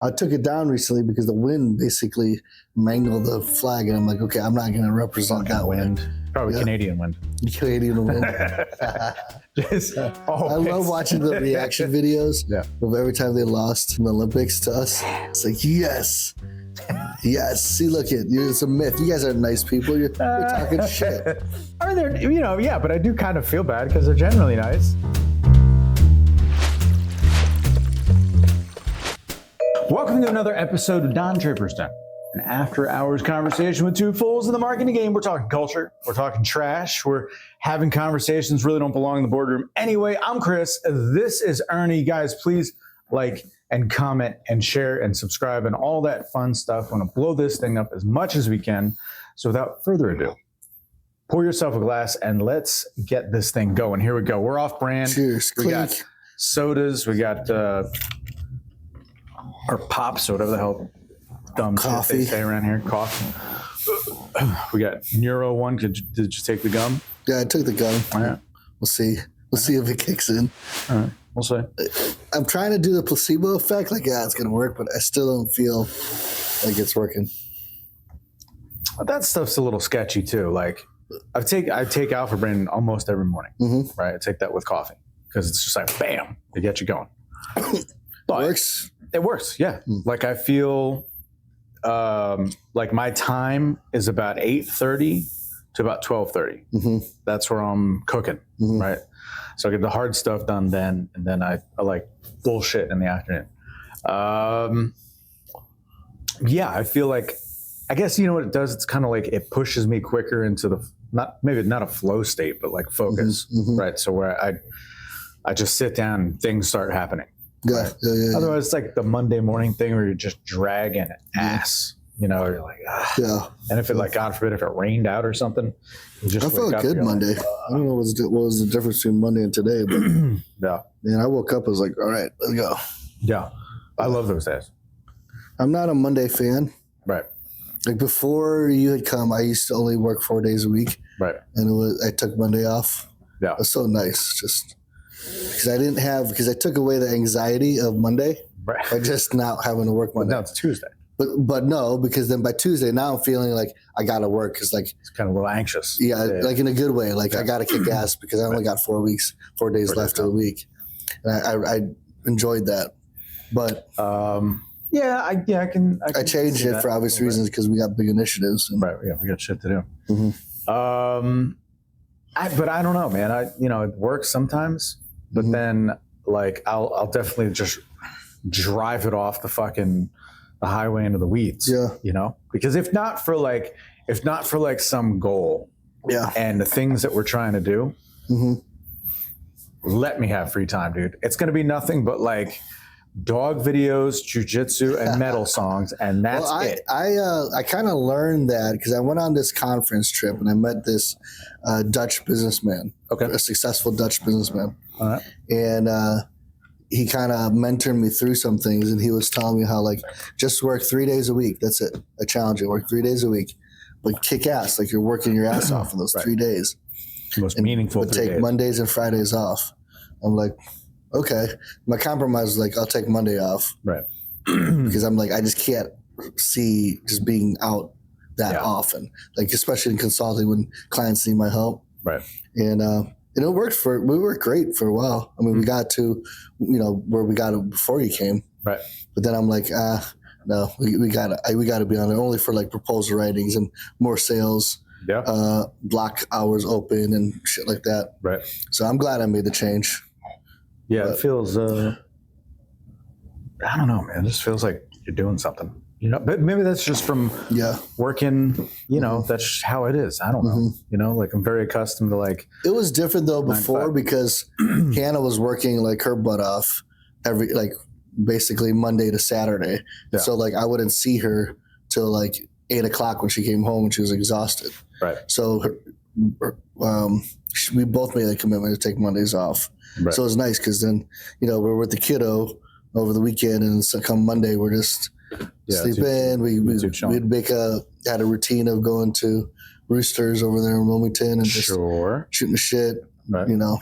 I took it down recently because the wind basically mangled the flag, and I'm like, okay, I'm not going to represent that wind. Probably Canadian wind. Canadian wind. I love watching the reaction videos of every time they lost in the Olympics to us. It's like, yes. Yes. See, look at you. It's a myth. You guys are nice people. You're talking shit. Are there? Yeah, but I do kind of feel bad because they're generally nice. Welcome to another episode of Don Draper's Den, an after-hours conversation with two fools in the marketing game. We're talking culture. We're talking trash. We're having conversations really don't belong in the boardroom. Anyway, I'm Chris. This is Ernie. Guys, please like and comment and share and subscribe and all that fun stuff. I want to blow this thing up as much as we can. So without further ado, pour yourself a glass and let's get this thing going. Here we go. We're off brand. Cheers. We got sodas. We got or pops, or whatever the hell dumb coffee shit they say around here. Coffee. We got Neuro one. Did you take the gum? Yeah, I took the gum. All right. We'll see. We'll see if it kicks in. All right. We'll see. I'm trying to do the placebo effect. Like, yeah, it's going to work, but I still don't feel like it's working. That stuff's a little sketchy too. Like, I take Alpha Brain almost every morning. Mm-hmm. Right. I take that with coffee because it's just like bam, to get you going. But works. It works, yeah. Like I feel like my time is about 8:30 to about 12:30. Mm-hmm. That's where I'm cooking, right? So I get the hard stuff done then, and then I like bullshit in the afternoon. Yeah, I feel like, I guess you know what it does? It's kind of like it pushes me quicker into the, maybe not a flow state, but like focus, right? So where I just sit down and things start happening. Yeah. Otherwise, it's like the Monday morning thing where you're just dragging ass, you know, you're like, ah. Yeah. And if it, like, God forbid, if it rained out or something, you just I felt good Monday. Like, I don't know what was the difference between Monday and today, but yeah. Man, I woke up, I was like, all right, let's go. Yeah. I love those days. I'm not a Monday fan. Right. Like before you had come, I used to only work 4 days a week. Right. And I took Monday off. Yeah. It was so nice. Just because I took away the anxiety of Monday by just not having to work Monday. Now it's Tuesday. But no, because then by Tuesday, now I'm feling like I got to work because like it's kind of a little anxious. Yeah, like in a good way. Like I got to kick ass because I only got 4 days left of the week. And I enjoyed that. But I can changed it for obvious reasons because we got big initiatives. Right. Yeah, we got shit to do. Mm-hmm. But I don't know, man. It works sometimes. But then, like, I'll definitely just drive it off the highway into the weeds. Yeah. You know, because if not for like some goal, and the things that we're trying to do, let me have free time, dude. It's gonna be nothing but like dog videos, jujitsu, and metal songs, and that's it. I kind of learned that because I went on this conference trip and I met this Dutch businessman, a successful Dutch businessman. All right. And he kind of mentored me through some things, and he was telling me how like just work 3 days a week. That's it. I challenge you. Work 3 days a week, but kick ass. Like you're working your ass off in those 3 days. The most meaningful. But take Mondays and Fridays off. I'm like, okay. My compromise was like, I'll take Monday off. Right. Because I'm like, I just can't see just being out that often. Like, especially in consulting when clients need my help. Right. And it worked we worked great for a while. I mean, we got to, where we got it before you came. Right. But then I'm like, no, we gotta be on there only for like proposal writings and more sales. Yeah. Block hours open and shit like that. Right. So I'm glad I made the change. Yeah, it feels, I don't know, man. It just feels like you're doing something. But maybe that's just from working, that's how it is. I don't know. Like I'm very accustomed to like. It was different though before because Hannah was working like her butt off basically Monday to Saturday. Yeah. So like I wouldn't see her till like 8 o'clock when she came home and she was exhausted. Right. So we both made a commitment to take Mondays off. Right. So it was nice because then, we're with the kiddo over the weekend, and so come Monday we're just sleep in. We'd had a routine of going to Roosters over there in Wilmington and just shooting the shit,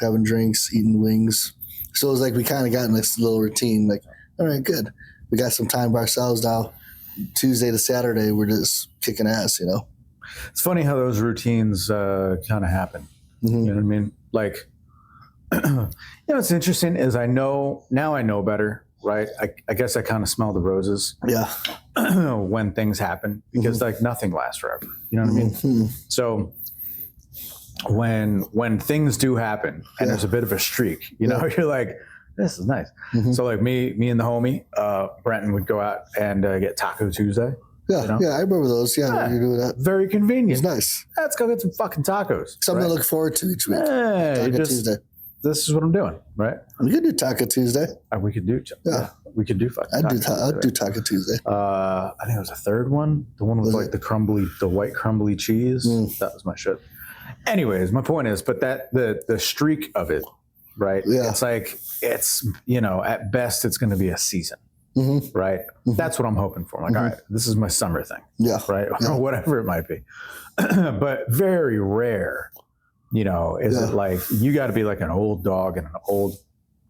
having drinks, eating wings. So it was like we kind of got in this little routine. Like, all right, good. we got some time by ourselves now. Tuesday to Saturday, we're just kicking ass, It's funny how those routines kind of happen. Mm-hmm. You know what I mean? Like, what's interesting is I know better, right? I guess I kind of smell the roses. Yeah. When things happen, because like nothing lasts forever. You know what I mean? Mm-hmm. So when things do happen and there's a bit of a streak, you're like, this is nice. Mm-hmm. So like me and the homie, Brenton would go out and get Taco Tuesday. Yeah, yeah, I remember those. Yeah, you're doing that. Very convenient. It's nice. Let's go get some fucking tacos. Something to look forward to each week. Taco Tuesday. This is what I'm doing, right? We could do Taco Tuesday. We could do. Yeah, we could do fucking. I'd do Taco Tuesday. I think it was a third one. The one with like the white crumbly cheese. That was my shit. Anyways, my point is, but that the streak of it, right? Yeah. It's like at best it's going to be a season. Mm-hmm. Right. Mm-hmm. That's what I'm hoping for. I'm like, all right, this is my summer thing. Yeah. Right. Yeah. Or whatever it might be. But very rare, is it like you got to be like an old dog in an old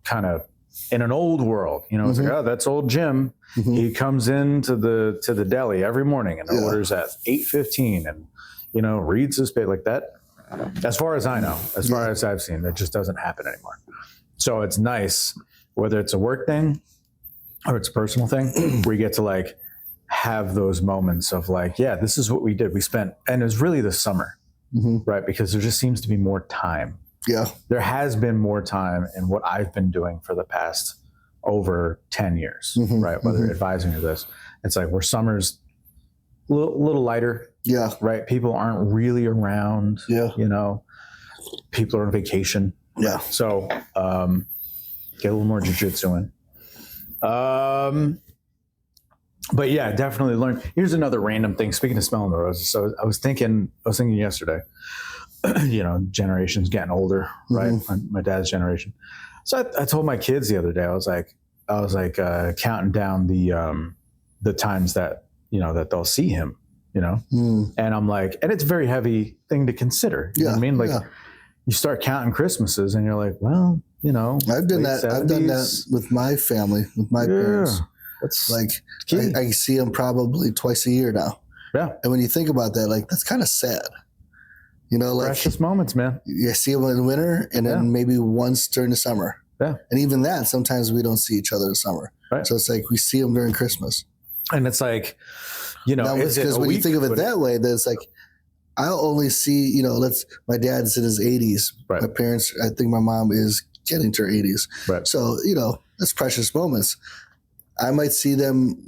kind of in an old world. It's like, oh, that's old Jim. Mm-hmm. He comes into the deli every morning and orders at 8:15 and reads his page like that. As far as I know, as far as I've seen, that just doesn't happen anymore. So it's nice, whether it's a work thing or it's a personal thing, where you get to like have those moments of like, yeah, this is what we did. We spent, and it was really the summer, right? Because there just seems to be more time. Yeah. There has been more time in what I've been doing for the past over 10 years, right? Whether advising or this, it's like where summer's a little lighter. Yeah. Right. People aren't really around. Yeah. People are on vacation. Yeah. So get a little more jiu-jitsu in. But yeah, definitely learn. Here's another random thing. Speaking of smelling the roses. So I was thinking yesterday, generations getting older, right? My dad's generation. So I told my kids the other day, I was like counting down the times that, that they'll see him, and I'm like, and it's a very heavy thing to consider. You know what I mean? Like you start counting Christmases and you're like, well, I've done that. 70s. I've done that with my family, with my parents. That's like, I see them probably twice a year now. Yeah. And when you think about that, like, that's kind of sad. Like precious moments, man. You see them in winter and then maybe once during the summer. Yeah. And even that, sometimes we don't see each other in summer. Right. So it's like we see them during Christmas. And it's like, because when you think of it that way, then it's like, I'll only see, my dad's in his 80s. Right. My parents, I think my mom is getting to her 80s. Right. So, that's precious moments. I might see them,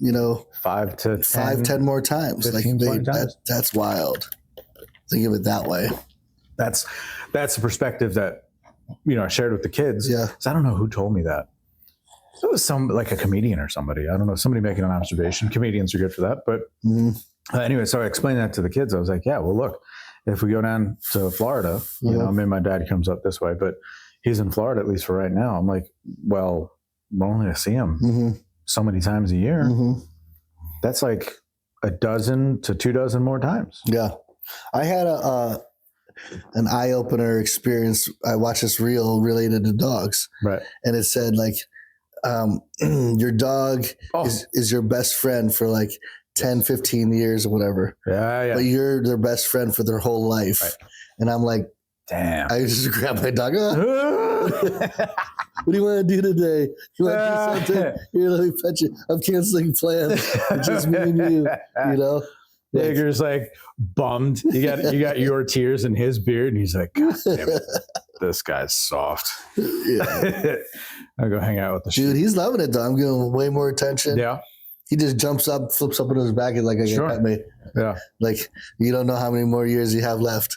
5 to 10 more times. Like that's wild. Think of it that way. That's the perspective that, I shared with the kids. Yeah. I don't know who told me that. It was like a comedian or somebody. I don't know. Somebody making an observation. Comedians are good for that. But anyway, so I explained that to the kids. I was like, yeah, well, look, if we go down to Florida, my dad comes up this way, but he's in Florida, at least for right now. I'm like, well, we're only going to see him so many times a year. That's like a dozen to 24 more times. Yeah. I had an eye-opener experience. I watched this reel related to dogs. Right. And it said like, your dog is your best friend for like 10, 15 years or whatever. Yeah. But you're their best friend for their whole life. Right. And I'm like, damn. I just grab my dog. What do you want to do today? You want to do something? Here, let me pet you. I'm canceling plans. It's just me and you, Digger's like bummed. You got your tears in his beard, and he's like, God damn it, this guy's soft. Yeah. I'll go hang out with the dude. He's loving it though. I'm giving him way more attention. Yeah. He just jumps up, flips up on his back, and like, I can pet me. Yeah. Like, you don't know how many more years you have left.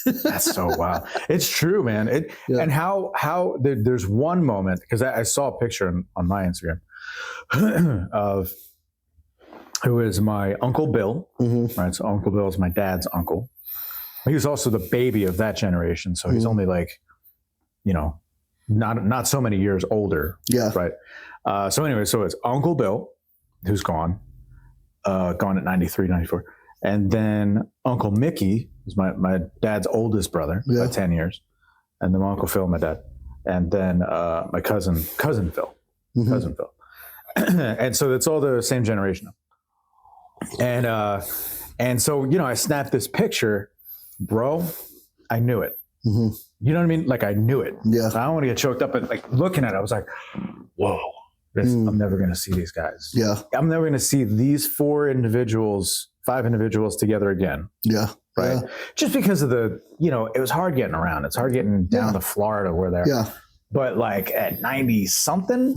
That's so wild. It's true, man. And how there's one moment, because I saw a picture on my Instagram of who is my Uncle Bill, right? So Uncle Bill is my dad's uncle. He was also the baby of that generation. So he's only like, not so many years older. Yeah. Right. So anyway, so it's Uncle Bill, who's gone at 93, 94. And then Uncle Mickey is my dad's oldest brother by 10 years. And then my Uncle Phil, my dad. And then my cousin Phil. Cousin Phil. And so it's all the same generation. And so, I snapped this picture, bro. I knew it. Mm-hmm. You know what I mean? Like I knew it. Yeah. I don't want to get choked up, but like looking at it, I was like, whoa, I'm never going to see these guys. Yeah. I'm never going to see these 5 individuals together again. Yeah. Right. Yeah. Just because of the, it was hard getting around. It's hard getting down to Florida where they're. Yeah. But like at 90 something,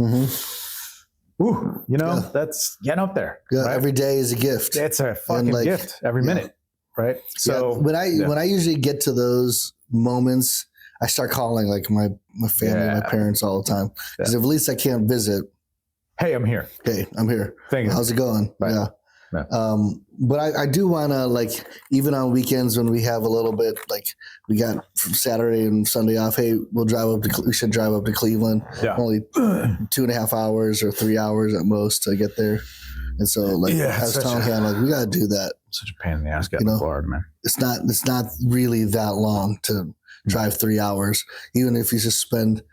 that's getting up there. Yeah. Right? Every day is a gift. It's a fucking gift every minute. Right. So when I usually get to those moments, I start calling like my family, my parents all the time. Because if at least I can't visit. Hey, I'm here. Hey, I'm here. Thank you. How's it going? Right. Yeah. But I do want to, like, even on weekends when we have a little bit, like we got from Saturday and Sunday off, hey, we should drive up to Cleveland. Yeah. Only 2.5 hours or 3 hours at most to get there. And so I was telling him, like, we got to do that. Such a pain in the ass getting to Florida, man. It's not really that long to drive 3 hours, even if you just spend,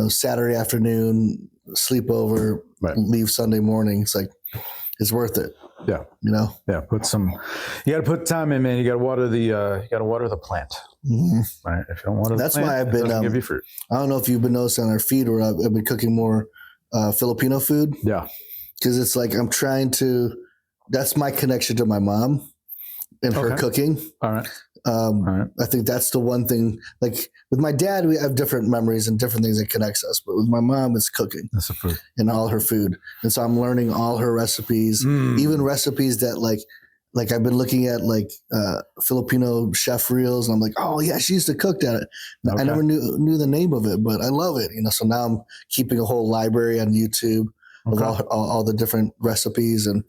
Saturday afternoon, sleep over, leave Sunday morning. It's like, it's worth it. Yeah. Yeah. You got to put time in, man. You got to water the plant. Mm-hmm. Right. If you don't water the plant, why I've been, give you fruit. I don't know if you've been noticing on our feed where I've been cooking more Filipino food. Yeah. Because it's like, that's my connection to my mom and her cooking. All right. I think that's the one thing, like with my dad, we have different memories and different things that connects us, but with my mom, it's cooking. That's the food. And all her food. And so I'm learning all her recipes, even recipes that like I've been looking at like Filipino chef reels, and I'm like, oh yeah, she used to cook that. I never knew the name of it, but I love it. So now I'm keeping a whole library on YouTube of all the different recipes. And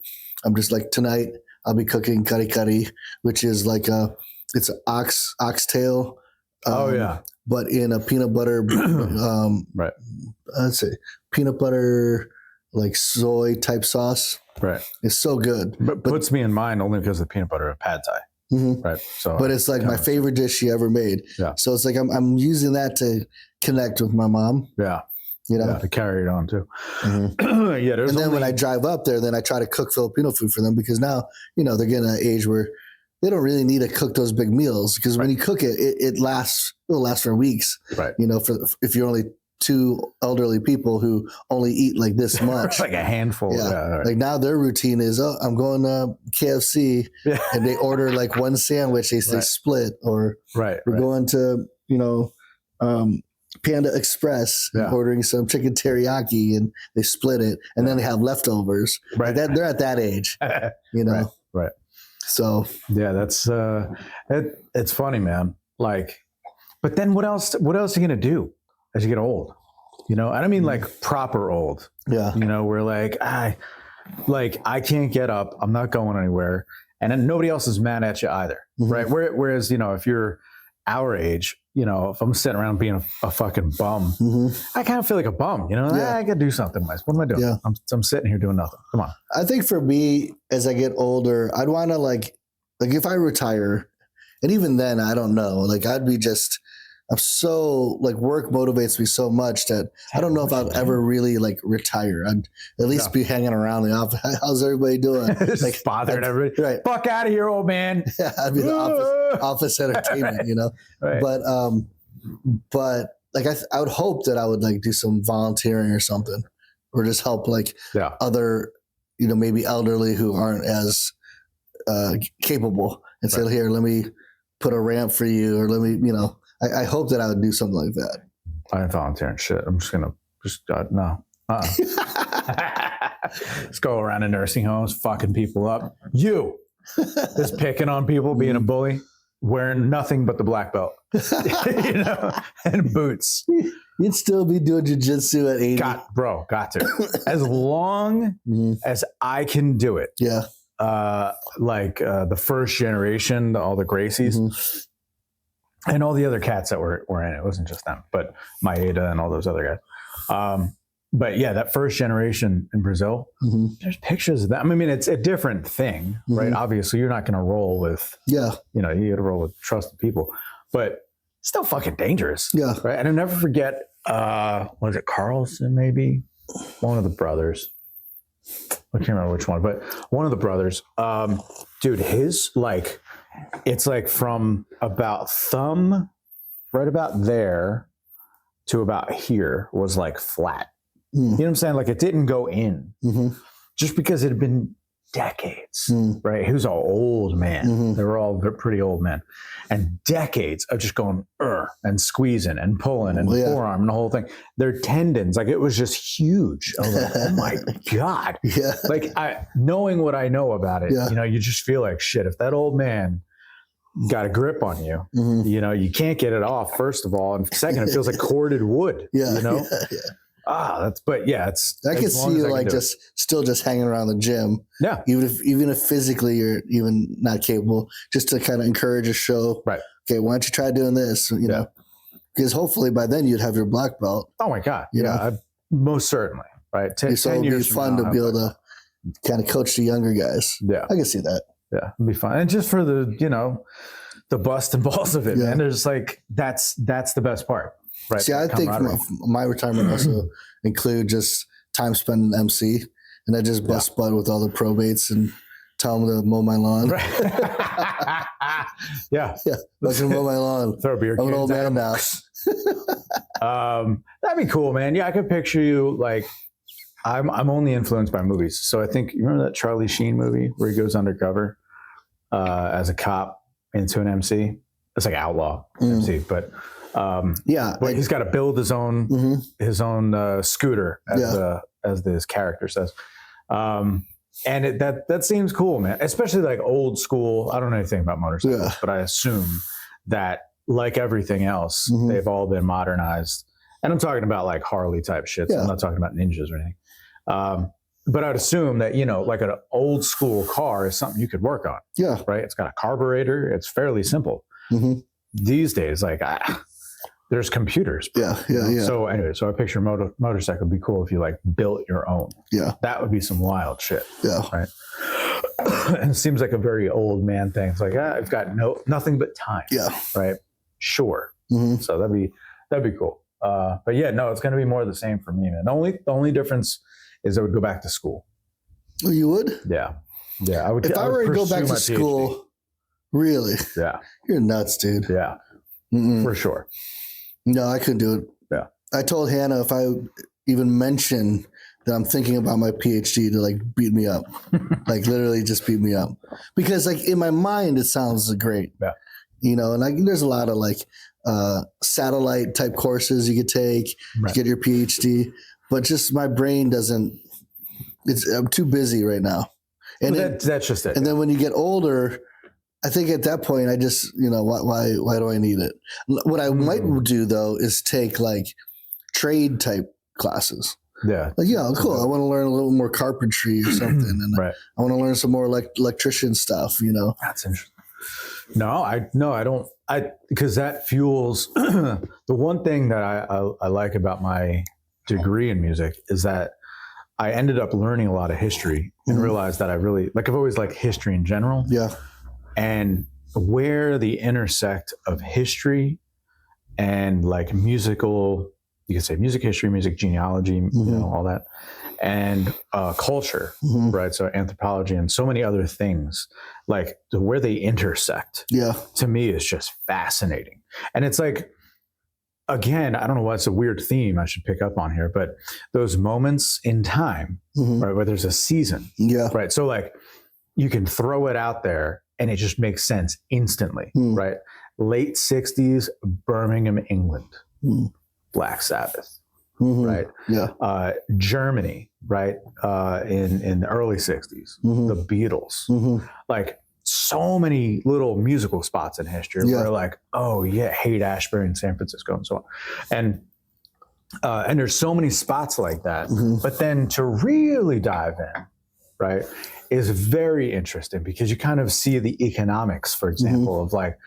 I'm just like, tonight I'll be cooking kari-kari, which is like it's an oxtail. But in a peanut butter, right. Let's say peanut butter, like soy type sauce. Right. It's so good. But puts me in mind only because of the peanut butter of pad thai. Mm-hmm. Right. So, but it's like my favorite dish she ever made. Yeah. So it's like I'm using that to connect with my mom. Yeah. To carry it on too. Mm-hmm. And then when I drive up there, then I try to cook Filipino food for them, because now, they're getting at an age where they don't really need to cook those big meals, because when you cook it, it will last for weeks. Right. If you're only 2 elderly people who only eat like this much. Like a handful. Yeah. Right. Like now their routine is, I'm going to KFC and they order like one sandwich, they say split, or we're going to, Panda Express ordering some chicken teriyaki and they split it, and then they have leftovers. Right. Like they're at that age, Right. So that's it's funny, man. Like, but then what else are you gonna do as you get old? I don't mean like proper old. Yeah. Where like I can't get up, I'm not going anywhere, and then nobody else is mad at you either. Mm-hmm. Right. Whereas if you're our age, if I'm sitting around being a fucking bum, I kind of feel like a bum, I got to do something. What am I doing? Yeah. I'm sitting here doing nothing. Come on. I think for me, as I get older, I'd want to like if I retire, and even then, I don't know, like I'm so like work motivates me so much that I don't know if I'll ever really like retire. I'd at least be hanging around the office. How's everybody doing? Like bothering everybody. Right. Fuck out of here, old man. Yeah, I'd be the office entertainment, Right. But like I would hope that I would like do some volunteering or something, or just help like other, maybe elderly who aren't as capable, and say, here, let me put a ramp for you, or let me, I hope that I would do something like that. I ain't volunteering shit. I'm just gonna no. Let's go around in nursing homes, fucking people up. You just picking on people, being a bully, wearing nothing but the black belt, and boots. You'd still be doing jiu-jitsu at 80. Got to. As long as I can do it. Yeah. The first generation, all the Gracies, and all the other cats that were in it. It wasn't just them, but Maeda and all those other guys. But yeah, that first generation in Brazil, there's pictures of that. I mean, it's a different thing, right? Obviously, you're not going to roll with, you got to roll with trusted people, but it's still fucking dangerous. Yeah. Right. And I'll never forget, was it Carlson, maybe? One of the brothers. I can't remember which one, but one of the brothers, dude, his like, it's like from about thumb, right about there to about here was like flat. You know what I'm saying? Like it didn't go in just because it had been decades, right? He was an old man. They were all pretty old men, and decades of just going and squeezing and pulling and forearm and the whole thing. Their tendons, like it was just huge. I was like, oh my God. Like knowing what I know about it, you know, you just feel like shit. If that old man got a grip on you, you know, you can't get it off, first of all. And second, it feels like corded wood, you know? It's. I can see you like just hanging around the gym. Yeah. Even if physically you're even not capable, just to kind of encourage a show. Right. Okay, why don't you try doing this? You know, because hopefully by then you'd have your black belt. Oh my God. Most certainly. Right. So it'd be fun to be able to kind of coach the younger guys. Yeah. I can see that. Yeah. It'd be fun. And just for the, you know, the bust and balls of it, man. There's like, that's the best part. Right. See, I think my retirement also include just time spent in MC, and I just bust butt with all the probates and tell them to mow my lawn. Right. Yeah. Let them mow my lawn. Throw beer I'm an old man now. That'd be cool, man. Yeah, I could picture you like. I'm only influenced by movies, so I think you remember that Charlie Sheen movie where he goes undercover as a cop into an MC. It's like outlaw MC, but. But he's got to build his own scooter, as this character says, and that seems cool, man. Especially like old school. I don't know anything about motorcycles, but I assume that like everything else, they've all been modernized. And I'm talking about like Harley type shit. So I'm not talking about ninjas or anything. But I'd assume that, you know, like an old school car is something you could work on. Yeah. Right. It's got a carburetor. It's fairly simple. These days, like there's computers. Yeah. So anyway, so I picture motorcycle would be cool if you like built your own. Yeah. That would be some wild shit. Yeah. Right. And it seems like a very old man thing. It's like, I've got nothing but time. Yeah. Right. Sure. So that'd be cool. But yeah, no, it's going to be more of the same for me, man. The only difference is I would go back to school. Oh, you would? Yeah. Yeah. I would. If I were to go back to school, PhD. Really? Yeah. You're nuts, dude. Yeah. For sure. No, I couldn't do it. Yeah. I told Hannah if I even mention that I'm thinking about my PhD to like beat me up, like literally just beat me up, because like in my mind it sounds great. Yeah. You know, and like there's a lot of like satellite type courses you could take to get your PhD, but just my brain doesn't. I'm too busy right now, and that's just it. And then when you get older, I think at that point, I just, you know, why do I need it? What I might do though is take like trade type classes. Yeah. Like, yeah, cool. I want to learn a little more carpentry or something. And I want to learn some more electrician stuff, you know? That's interesting. No, I don't. Because that fuels the one thing that I like about my degree in music is that I ended up learning a lot of history and realized that I really like, I've always liked history in general. Yeah. And where the intersect of history and like musical, you could say music history, music genealogy, you know, all that, and culture, right? So anthropology and so many other things, like where they intersect, to me is just fascinating. And it's like, again, I don't know why it's a weird theme I should pick up on here, but those moments in time, right, where there's a season, right? So like you can throw it out there and it just makes sense instantly, right? Late 60s, Birmingham, England, Black Sabbath, right? Yeah. Germany, right? In the early 60s, the Beatles, like so many little musical spots in history where like, oh yeah, Haight-Ashbury in San Francisco and so on. And there's so many spots like that, but then to really dive in, right, is very interesting because you kind of see the economics, for example, of like,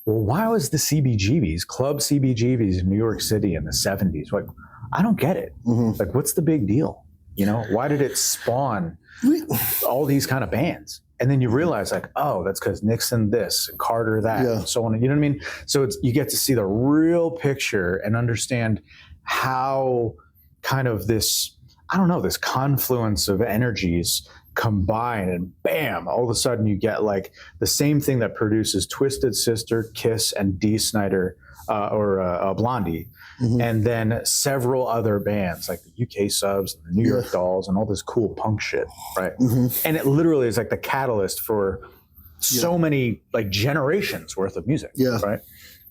well, why was the CBGBs, Club CBGBs in New York City in the 70s? Like, I don't get it. Like, what's the big deal? You know, why did it spawn all these kind of bands? And then you realize like, oh, that's because Nixon this, and Carter that, and so on. You know what I mean? So you get to see the real picture and understand how kind of this I don't know, this confluence of energies combine, and bam, all of a sudden you get like the same thing that produces Twisted Sister, Kiss, and Dee Snider or Blondie. And then several other bands like the UK Subs, and the New York Dolls, and all this cool punk shit, right? And it literally is like the catalyst for so many like generations worth of music, right?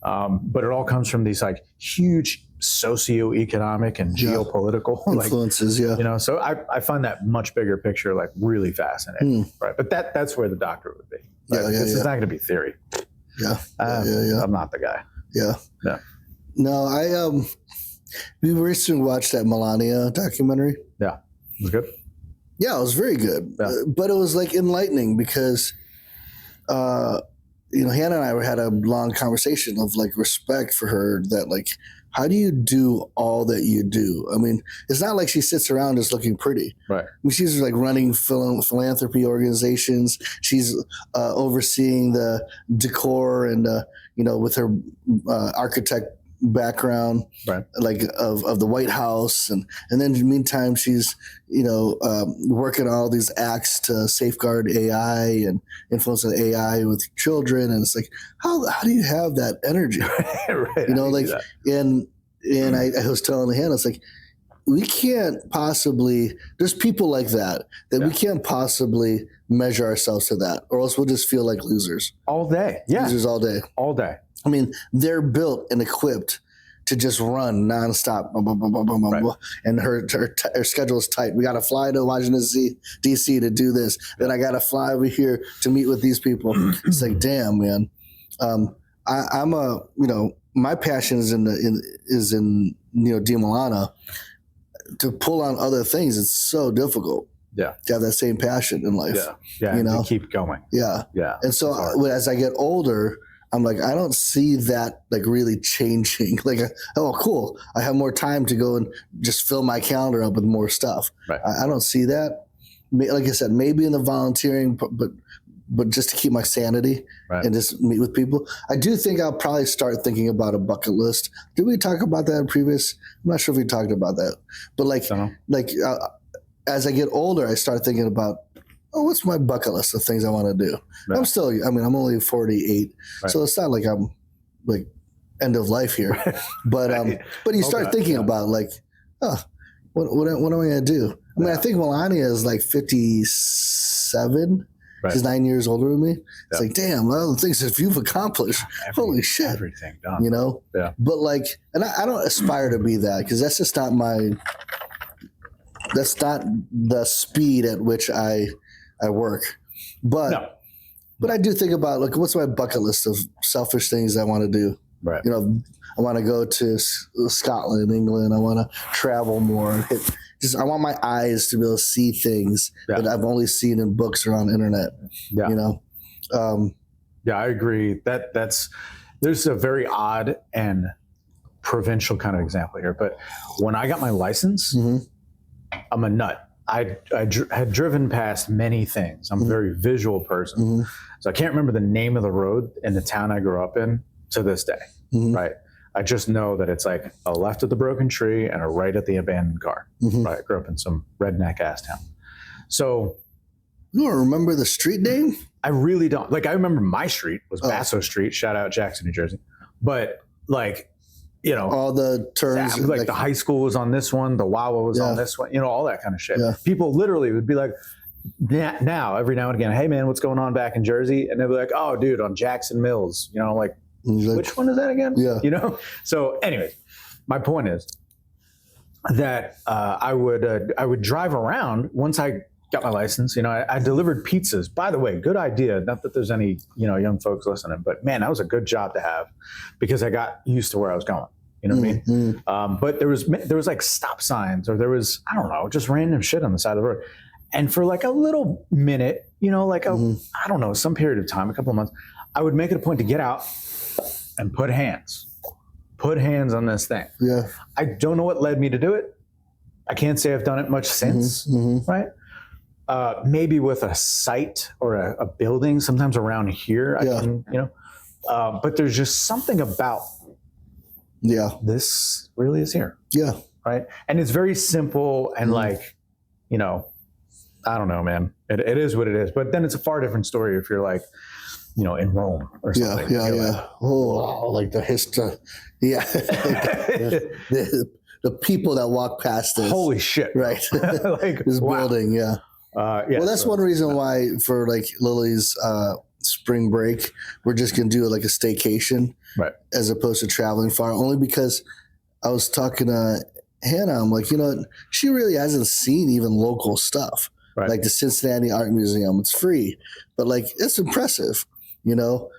But it all comes from these like huge socioeconomic and geopolitical influences, you know. So I find that much bigger picture like really fascinating, right? But that's where the doctor would be. Right? This is not going to be theory. I'm not the guy. No, we recently watched that Melania documentary. Yeah, it was good. Yeah, it was very good. But it was like enlightening because, you know, Hannah and I had a long conversation of like respect for her, that like, how do you do all that you do? I mean, it's not like she sits around just looking pretty. Right. I mean, she's like running philanthropy organizations. She's overseeing the decor and, you know, with her architect background, like of the White House, and then in the meantime she's, you know, working on all these acts to safeguard AI and influence of AI with children, and it's like how do you have that energy? You know, like and I was telling Hannah, it's like we can't possibly, there's people like that we can't possibly measure ourselves to that, or else we'll just feel like losers all day. Losers all day. I mean, they're built and equipped to just run nonstop, and her schedule is tight. We got to fly to Washington D.C. to do this. Then I got to fly over here to meet with these people. It's like, damn, man. I'm a, you know, my passion is in you know, Dee Milana. To pull on other things, it's so difficult. To have that same passion in life. You know, to keep going. And so as I get older, I'm like, I don't see that like really changing. Like, oh, cool, I have more time to go and just fill my calendar up with more stuff. I don't see that. Like I said, maybe in the volunteering, but just to keep my sanity and just meet with people. I do think I'll probably start thinking about a bucket list. Did we talk about that in previous? I'm not sure if we talked about that, but as I get older, I start thinking about, what's my bucket list of things I want to do? I'm still, I mean, I'm only 48, so it's not like I'm like end of life here. But but you start thinking about like, what am I going to do? I mean, I think Melania is like 57. She's 9 years older than me. It's like, damn, all the things that you've accomplished. Holy shit. Everything done. You know? But like, and I don't aspire to be that, because that's just not that's not the speed at which I work. But I do think about, like, what's my bucket list of selfish things I want to do? You know, I want to go to Scotland, England. I want to travel more. I want my eyes to be able to see things that I've only seen in books or on the internet. You know? I agree. There's a very odd and provincial kind of example here. But when I got my license, I'm a nut. I had driven past many things. I'm a very visual person. So I can't remember the name of the road in the town I grew up in to this day, right? I just know that it's like a left at the broken tree and a right at the abandoned car, right? I grew up in some redneck ass town. So you don't remember the street name? I really don't. Like, I remember my street was Basso Street, shout out Jackson, New Jersey. But like, you know, all the turns, like the high school was on this one, the Wawa was on this one, you know, all that kind of shit. People literally would be like, now every now and again, hey man, what's going on back in Jersey? And they'd be like, oh dude, on Jackson Mills, you know, like, which one is that again? You know? So anyways, my point is that I would drive around once I got my license. You know, I delivered pizzas. By the way, good idea. Not that there's any, you know, young folks listening, but man, that was a good job to have, because I got used to where I was going. You know what I mean? But there was like stop signs, or there was, I don't know, just random shit on the side of the road. And for like a little minute, you know, like I don't know, some period of time, a couple of months, I would make it a point to get out and put hands on this thing. I don't know what led me to do it. I can't say I've done it much since, right? Maybe with a site or a building, sometimes around here, I can, you know, but there's just something about this really is here. right? And it's very simple and like, you know, I don't know, man. It is what it is. But then it's a far different story if you're like, you know, in Rome or something. Yeah. Like, oh, like the history. Yeah. the people that walk past this. Holy shit. Right. Like this building. Yeah. Well, that's one reason why for like Lily's spring break, we're just going to do like a staycation as opposed to traveling far, only because I was talking to Hannah. I'm like, you know, she really hasn't seen even local stuff. Right. Like the Cincinnati Art Museum, it's free, but like it's impressive, you know.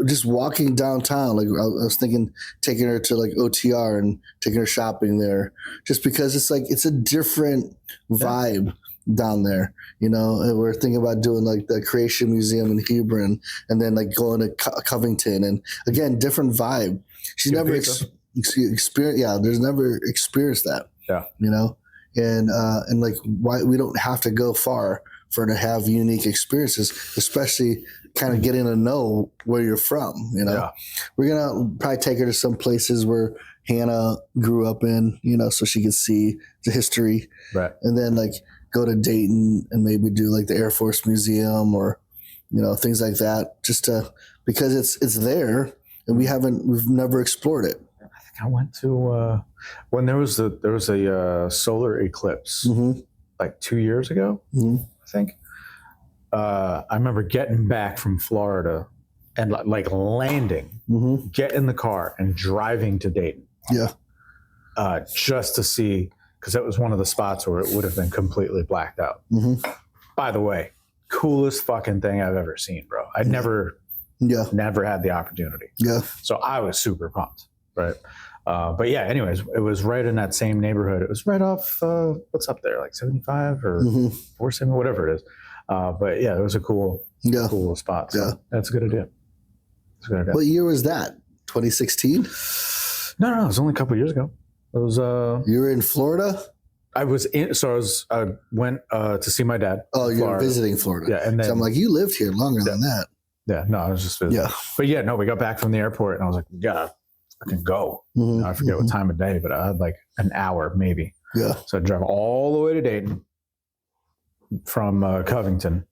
Just walking downtown, like I was thinking, taking her to like OTR and taking her shopping there, just because it's like it's a different vibe down there, you know. And we're thinking about doing like the Creation Museum in Hebron, and then like going to Covington, and again, different vibe. She's never experienced. Yeah, there's never experienced that. Yeah, you know. And like why we don't have to go far for to have unique experiences, especially kind of getting to know where you're from. You know, we're gonna probably take her to some places where Hannah grew up in, you know, so she could see the history. Right. And then like go to Dayton and maybe do like the Air Force Museum or, you know, things like that, just to because it's there and we've never explored it. I went to when there was a solar eclipse like 2 years ago, I think. I remember getting back from Florida and like landing, get in the car and driving to Dayton. Yeah. Just to see, because that was one of the spots where it would have been completely blacked out. By the way, coolest fucking thing I've ever seen, bro. I'd never had the opportunity. Yeah. So I was super pumped. Right. But yeah, anyways, it was right in that same neighborhood. It was right off, what's up there, like 75 or 470, whatever it is. But yeah, it was a cool little spot. So that's a good idea. What year was that? 2016? No, it was only a couple of years ago. It was. You were in Florida? I went to see my dad. Oh, you were visiting Florida. Yeah. And then, so I'm like, you lived here longer than that. Yeah, no, I was just visiting. Yeah. But yeah, no, we got back from the airport and I was like, I can go. I forget what time of day, but I had like an hour maybe. Yeah. So I drove all the way to Dayton from Covington,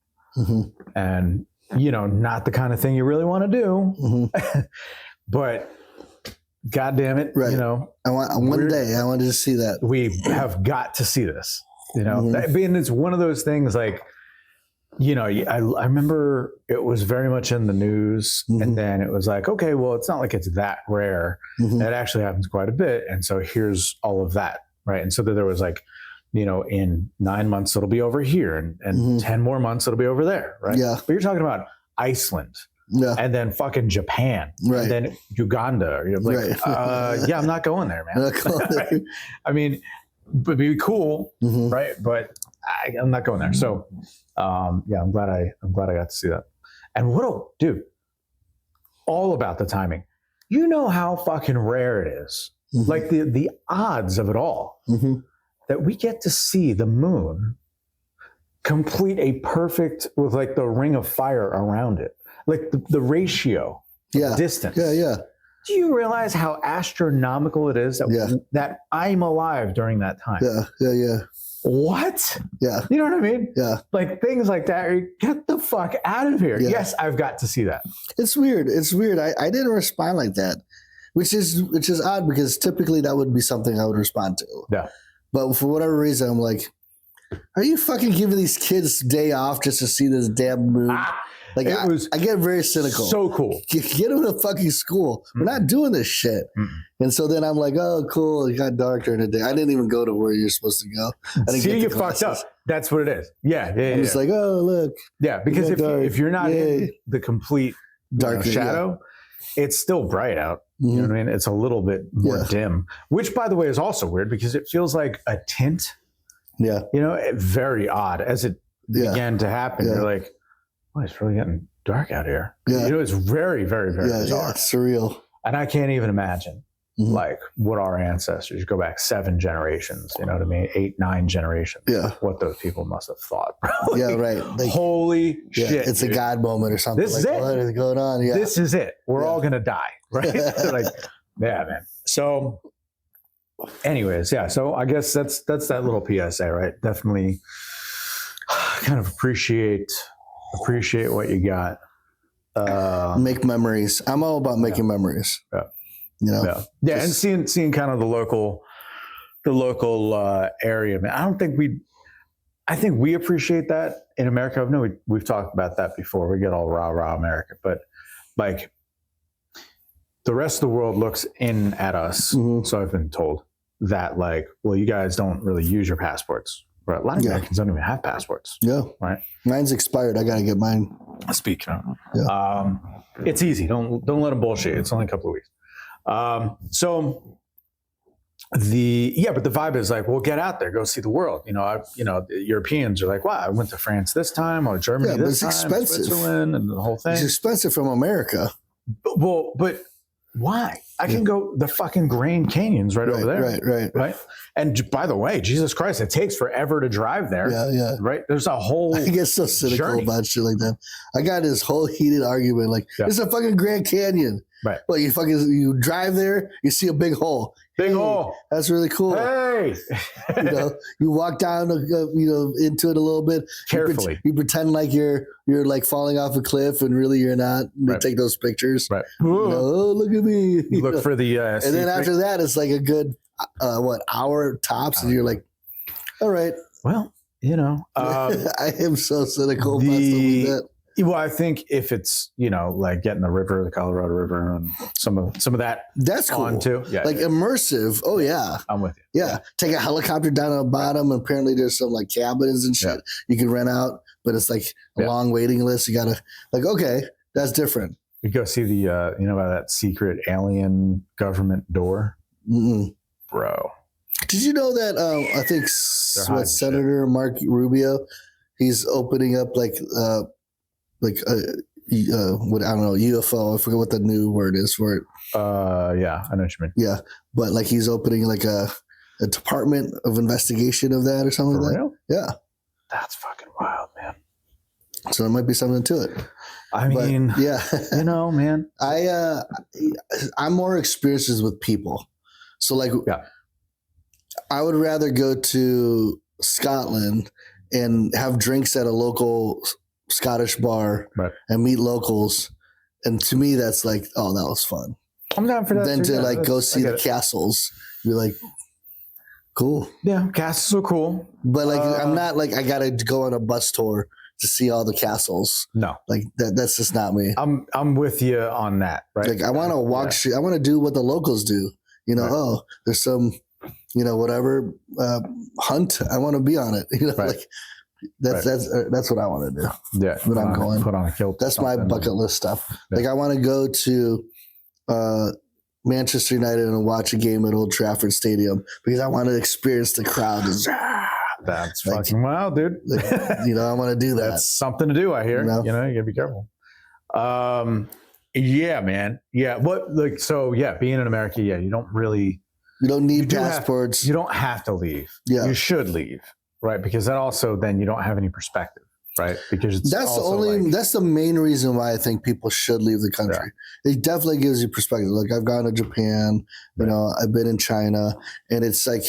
and you know, not the kind of thing you really want to do, but God damn it, you know, I wanted to see that. We have got to see this, you know. And it's one of those things like, you know, I remember it was very much in the news, and then it was like, okay, well, it's not like it's that rare. It actually happens quite a bit, and so here's all of that, right? And so there was like, you know, in 9 months it'll be over here, and 10 more months it'll be over there, right? Yeah. But you're talking about Iceland, and then fucking Japan, and then Uganda. You're like, yeah, I'm not going there, man. I mean, it'd be cool, right? But I'm not going there. So. Yeah, I'm glad I got to see that. And dude, all about the timing. You know how fucking rare it is. Like the odds of it all that we get to see the moon complete a perfect with like the ring of fire around it. Like the ratio of distance. Yeah. Do you realize how astronomical it is that I'm alive during that time? Yeah. What? Yeah. You know what I mean? Yeah. Like things like that. Get the fuck out of here. Yeah. Yes, I've got to see that. It's weird. I didn't respond like that, which is odd because typically that would be something I would respond to. Yeah. But for whatever reason, I'm like, are you fucking giving these kids a day off just to see this damn moon? Like I get very cynical. So cool. Get them to fucking school. We're not doing this shit. And so then I'm like, oh, cool. It got dark during the day. I didn't even go to where you're supposed to go. I didn't See, you fucked up. That's what it is. Yeah. I'm just like, oh, look. Yeah, because if you're not in the complete dark shadow, it's still bright out. You know what I mean? It's a little bit more dim, which, by the way, is also weird because it feels like a tint. Yeah. You know, very odd as it began to happen. You're like, oh, it's really getting dark out here. Yeah. You know, it's very, very, very bizarre. Yeah, it's surreal. And I can't even imagine like what our ancestors, go back 7 generations, you know what I mean? 8, 9 generations. Yeah. What those people must have thought. Like, yeah, right. Like, holy shit. It's a God moment or something. This is it. What is going on? Yeah. This is it. We're all going to die. Right? Like, yeah, man. So anyways, yeah. So I guess that's that little PSA, right? Definitely kind of appreciate what you got. Make memories. I'm all about making memories. Yeah. You know? Yeah. And seeing kind of the local area, man. I think we appreciate that in America. No, we've talked about that before. We get all rah America, but like the rest of the world looks in at us. Mm-hmm. So I've been told that, like, well, you guys don't really use your passports. Right? A lot of Americans don't even have passports. Yeah. Right. Mine's expired. I got to get mine. Speaking of, it's easy. Don't let them bullshit. It's only a couple of weeks. But the vibe is like, well, get out there, go see the world. The Europeans are like, wow, I went to France this time, or Germany this time, expensive. Switzerland, and the whole thing. It's expensive from America. But why? I can go the fucking Grand Canyon's right over there. Right. And by the way, Jesus Christ, it takes forever to drive there. Yeah. Right. There's a whole. I get so cynical about shit like that. I got this whole heated argument like, it's a fucking Grand Canyon. Right. Well, you drive there, you see a big hole. Hole. That's really cool. Hey. You walk down, into it a little bit. Carefully. You pretend like you're like falling off a cliff, and really you're not. You take those pictures. Right. Oh, look at me. You look for the. And then after that, it's like a good hour tops, and you're like, all right. Well, I am so cynical about something like that. Well, I think if it's, like getting the Colorado River, and some of that, that's cool on too. Yeah, like immersive. Oh yeah, I'm with you. Yeah, take a helicopter down to the bottom, and apparently there's some like cabins and shit you can rent out, but it's like a long waiting list. You gotta okay, that's different. You go see the about that secret alien government door, bro. Did you know that I think Senator Mark Rubio, he's opening up what I don't know, UFO. I forget what the new word is for it. Yeah, I know what you mean. Yeah, but like he's opening like a department of investigation of that or something like that. Yeah, that's fucking wild, man. So there might be something to it. I mean, yeah, man. I'm more experiences with people. So I would rather go to Scotland and have drinks at a local Scottish bar and meet locals, and to me that's like, oh, that was fun. I'm down for that. Then to go see the castles, you're like, cool. Yeah, castles are cool, but I'm not like I gotta go on a bus tour to see all the castles. No, like that's just not me. I'm with you on that. Right. Like I want to walk. I want to do what the locals do. Oh, there's some, whatever hunt. I want to be on it. That's what I want to do. Yeah, when I'm going, put on a kilt. That's my bucket list stuff. Yeah. Like I want to go to Manchester United and watch a game at Old Trafford Stadium because I want to experience the crowd. That's fucking wild, dude. I want to do that. That's something to do. I hear. You gotta be careful. Yeah, man. Yeah. Being in America, you don't need passports. You don't have to leave. Yeah. You should leave. Right, because that also then you don't have any perspective, right? Because that's the main reason why I think people should leave the country. Yeah. It definitely gives you perspective. Like I've gone to Japan, I've been in China, and it's like,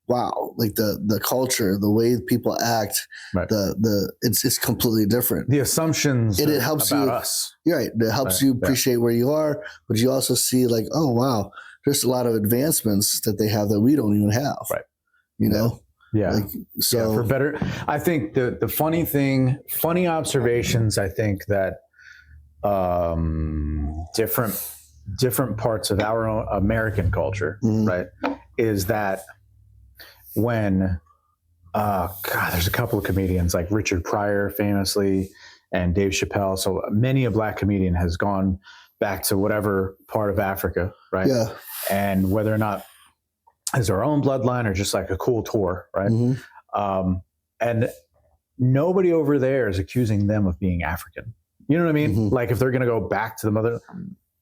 wow, like the culture, the way people act, it's completely different. The assumptions and it helps about you, us. Right, it helps you appreciate where you are, but you also see like, oh wow, there's a lot of advancements that they have that we don't even have. Right. Yeah. For better, I think the funny observations, I think that different parts of our own American culture, right, is that when, there's a couple of comedians like Richard Pryor famously and Dave Chappelle. So many a black comedian has gone back to whatever part of Africa, right? Yeah. And whether or not as our own bloodline or just like a cool tour, right? And nobody over there is accusing them of being African. You know what I mean? Like if they're going to go back to the mother,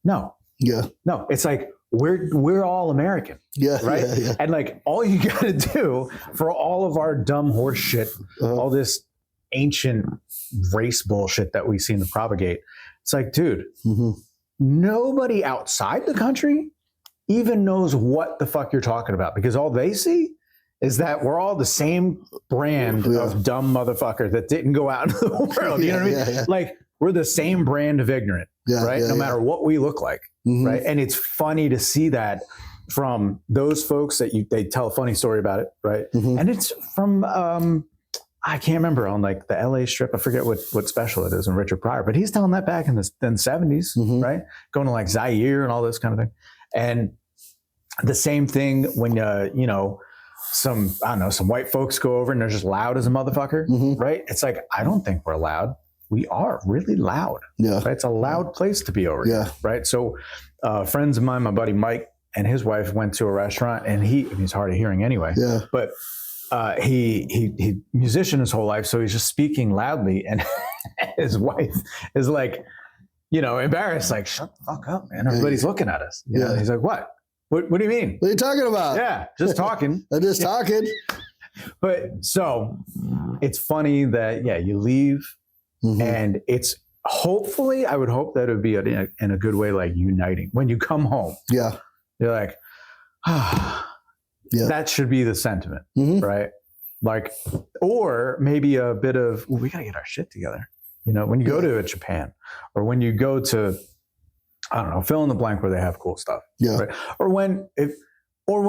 no. Yeah. No, it's like we're all American. Yeah. Right. Yeah. And like all you got to do for all of our dumb horse shit, all this ancient race bullshit that we seem to propagate. It's like, dude, nobody outside the country even knows what the fuck you're talking about, because all they see is that we're all the same brand of dumb motherfucker that didn't go out into the world. You know what I mean? Like, we're the same brand of ignorant, right? No matter what we look like, right? And it's funny to see that from those folks that they tell a funny story about it, right? And it's from, I can't remember, on like the LA Strip. I forget what special it is on Richard Pryor, but he's telling that back in the 70s, right? Going to like Zaire and all this kind of thing. And the same thing when, you know, some white folks go over and they're just loud as a motherfucker, right? It's like, I don't think we're loud. We are really loud. Right? It's a loud place to be over here, right? So friends of mine, my buddy Mike and his wife went to a restaurant, and he's hard of hearing anyway, but he musician his whole life, so he's just speaking loudly, and his wife is like, you know, embarrassed, like, shut the fuck up, man. Everybody's looking at us. You know? He's like, what? What do you mean? What are you talking about? Yeah, just talking. I'm just talking. But so it's funny that, you leave, and it's hopefully, I would hope that it would be in a good way, like uniting. When you come home, you're like, that should be the sentiment, right? Like, or maybe a bit of, we got to get our shit together. You know, when you go to Japan, or when you go to, I don't know, fill in the blank where they have cool stuff. Right? Or when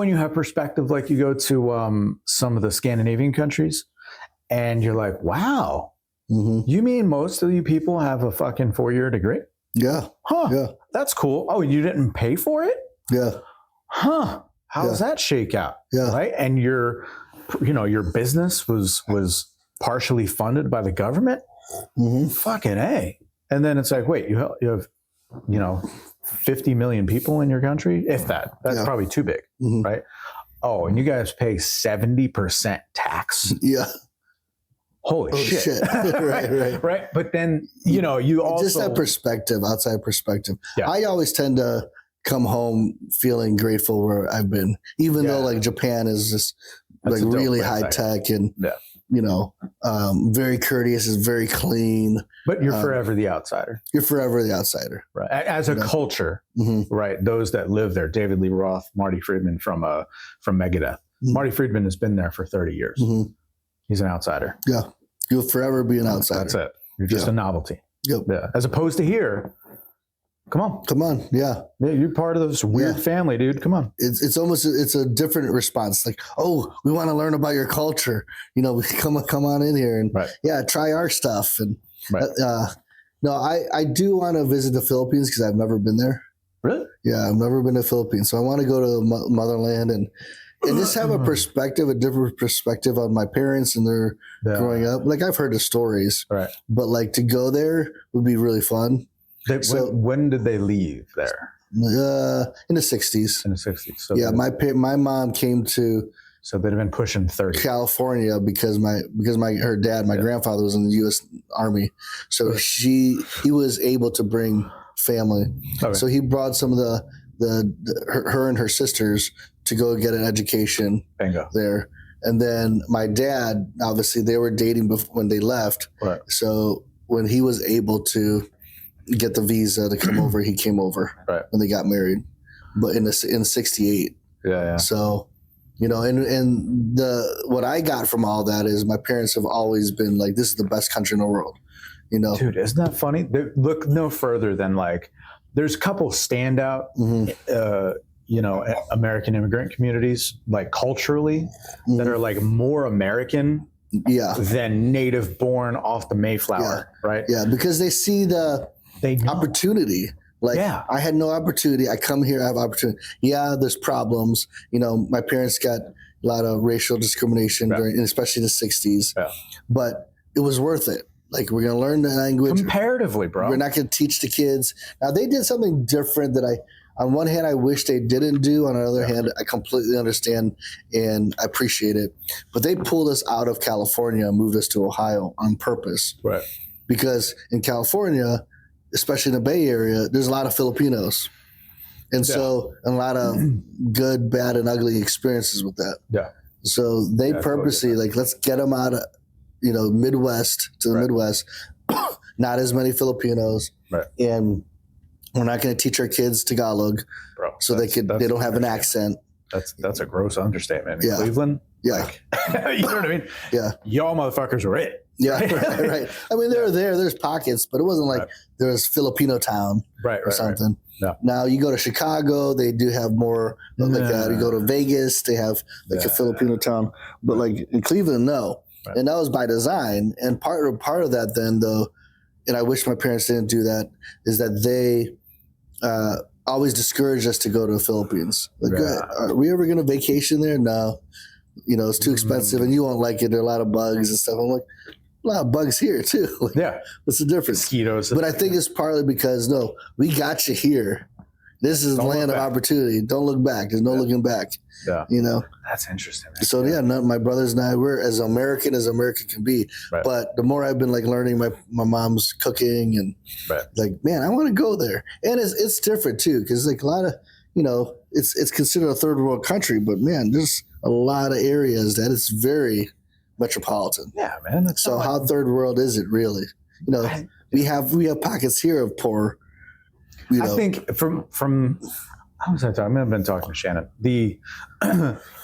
you have perspective, like you go to some of the Scandinavian countries, and you're like, wow, you mean most of you people have a fucking 4-year degree? That's cool. Oh, you didn't pay for it? How does that shake out? Right? And your business was partially funded by the government? Fucking A. And then it's like, wait, you have, 50 million people in your country? If that. That's probably too big, right? Oh, and you guys pay 70% tax? Holy shit. Right. But then, you also... Just that perspective, outside perspective. I always tend to come home feeling grateful where I've been, even though like Japan is just like really high tech and, very courteous, is very clean. But you're forever the outsider. You're forever the outsider. Right. As a culture, right? Those that live there, David Lee Roth, Marty Friedman from Megadeth. Marty Friedman has been there for 30 years. He's an outsider. You'll forever be an outsider. That's it. You're just a novelty. As opposed to here, come on. You're part of this weird family, dude. Come on. It's almost, it's a different response. Like, oh, we want to learn about your culture. Come on in here and try our stuff. And no, I do want to visit the Philippines because I've never been there. Really? Yeah, I've never been to the Philippines. So I want to go to motherland and just have a different perspective on my parents and their growing up. Like, I've heard the stories, but like to go there would be really fun. When did they leave there? In the 60s. In the 60s. So my mom came to. So they'd have been pushing 30. California because her dad, my grandfather, was in the U.S. Army, so he was able to bring family. So he brought some of her and her sisters to go get an education there. And then my dad, obviously, they were dating when they left. Right. So when he was able to get the visa to come over, he came over when they got married, but in 68. So, and what I got from all that is my parents have always been like, this is the best country in the world, Dude, isn't that funny? Look no further than like, there's a couple standout, American immigrant communities, like culturally, that are like more American than native born off the Mayflower, right? Yeah, because they see the opportunity. Like, I had no opportunity. I come here, I have opportunity. Yeah, there's problems. My parents got a lot of racial discrimination during, especially the 60s. But it was worth it. Like, we're going to learn the language. Comparatively, bro. We're not going to teach the kids. Now, they did something different that on one hand, I wish they didn't do. On the other hand, I completely understand and I appreciate it. But they pulled us out of California and moved us to Ohio on purpose. Right. Because in California, especially in the Bay Area, there's a lot of Filipinos. And so a lot of good, bad, and ugly experiences with that. So they purposely, like, let's get them out of, Midwest to the Midwest. Not as many Filipinos. And We're not going to teach our kids Tagalog, bro, so they don't have an accent. That's a gross understatement. In Yeah. Cleveland, Yeah, you know what I mean? Yeah, y'all motherfuckers were it. yeah, right. I mean, there's pockets, but it wasn't like there was Filipino town or something. No. Now you go to Chicago, they do have more like that. You go to Vegas, they have like a Filipino town, but like in Cleveland, no. Right. And that was by design. And part of that then, though, and I wish my parents didn't do that, is that they always discouraged us to go to the Philippines. Like, are we ever going to vacation there? No. You know, it's too expensive and you won't like it. There are a lot of bugs and stuff. I'm like, a lot of bugs here too. Like, what's the difference? Mosquitoes. But I think it's partly because, no, we got you here. This is the land of opportunity. Don't look back. There's no looking back. Yeah. You know? That's interesting. Man. So, my brothers and I, we're as American can be. Right. But the more I've been like learning my mom's cooking and like, man, I want to go there. And it's different too, because like a lot of, you know, it's considered a third world country, but man, there's a lot of areas that it's very metropolitan. Yeah, man. So how third world is it really? You know, we have pockets here of poor. You know. I think from I was talking. I've been talking to Shannon. The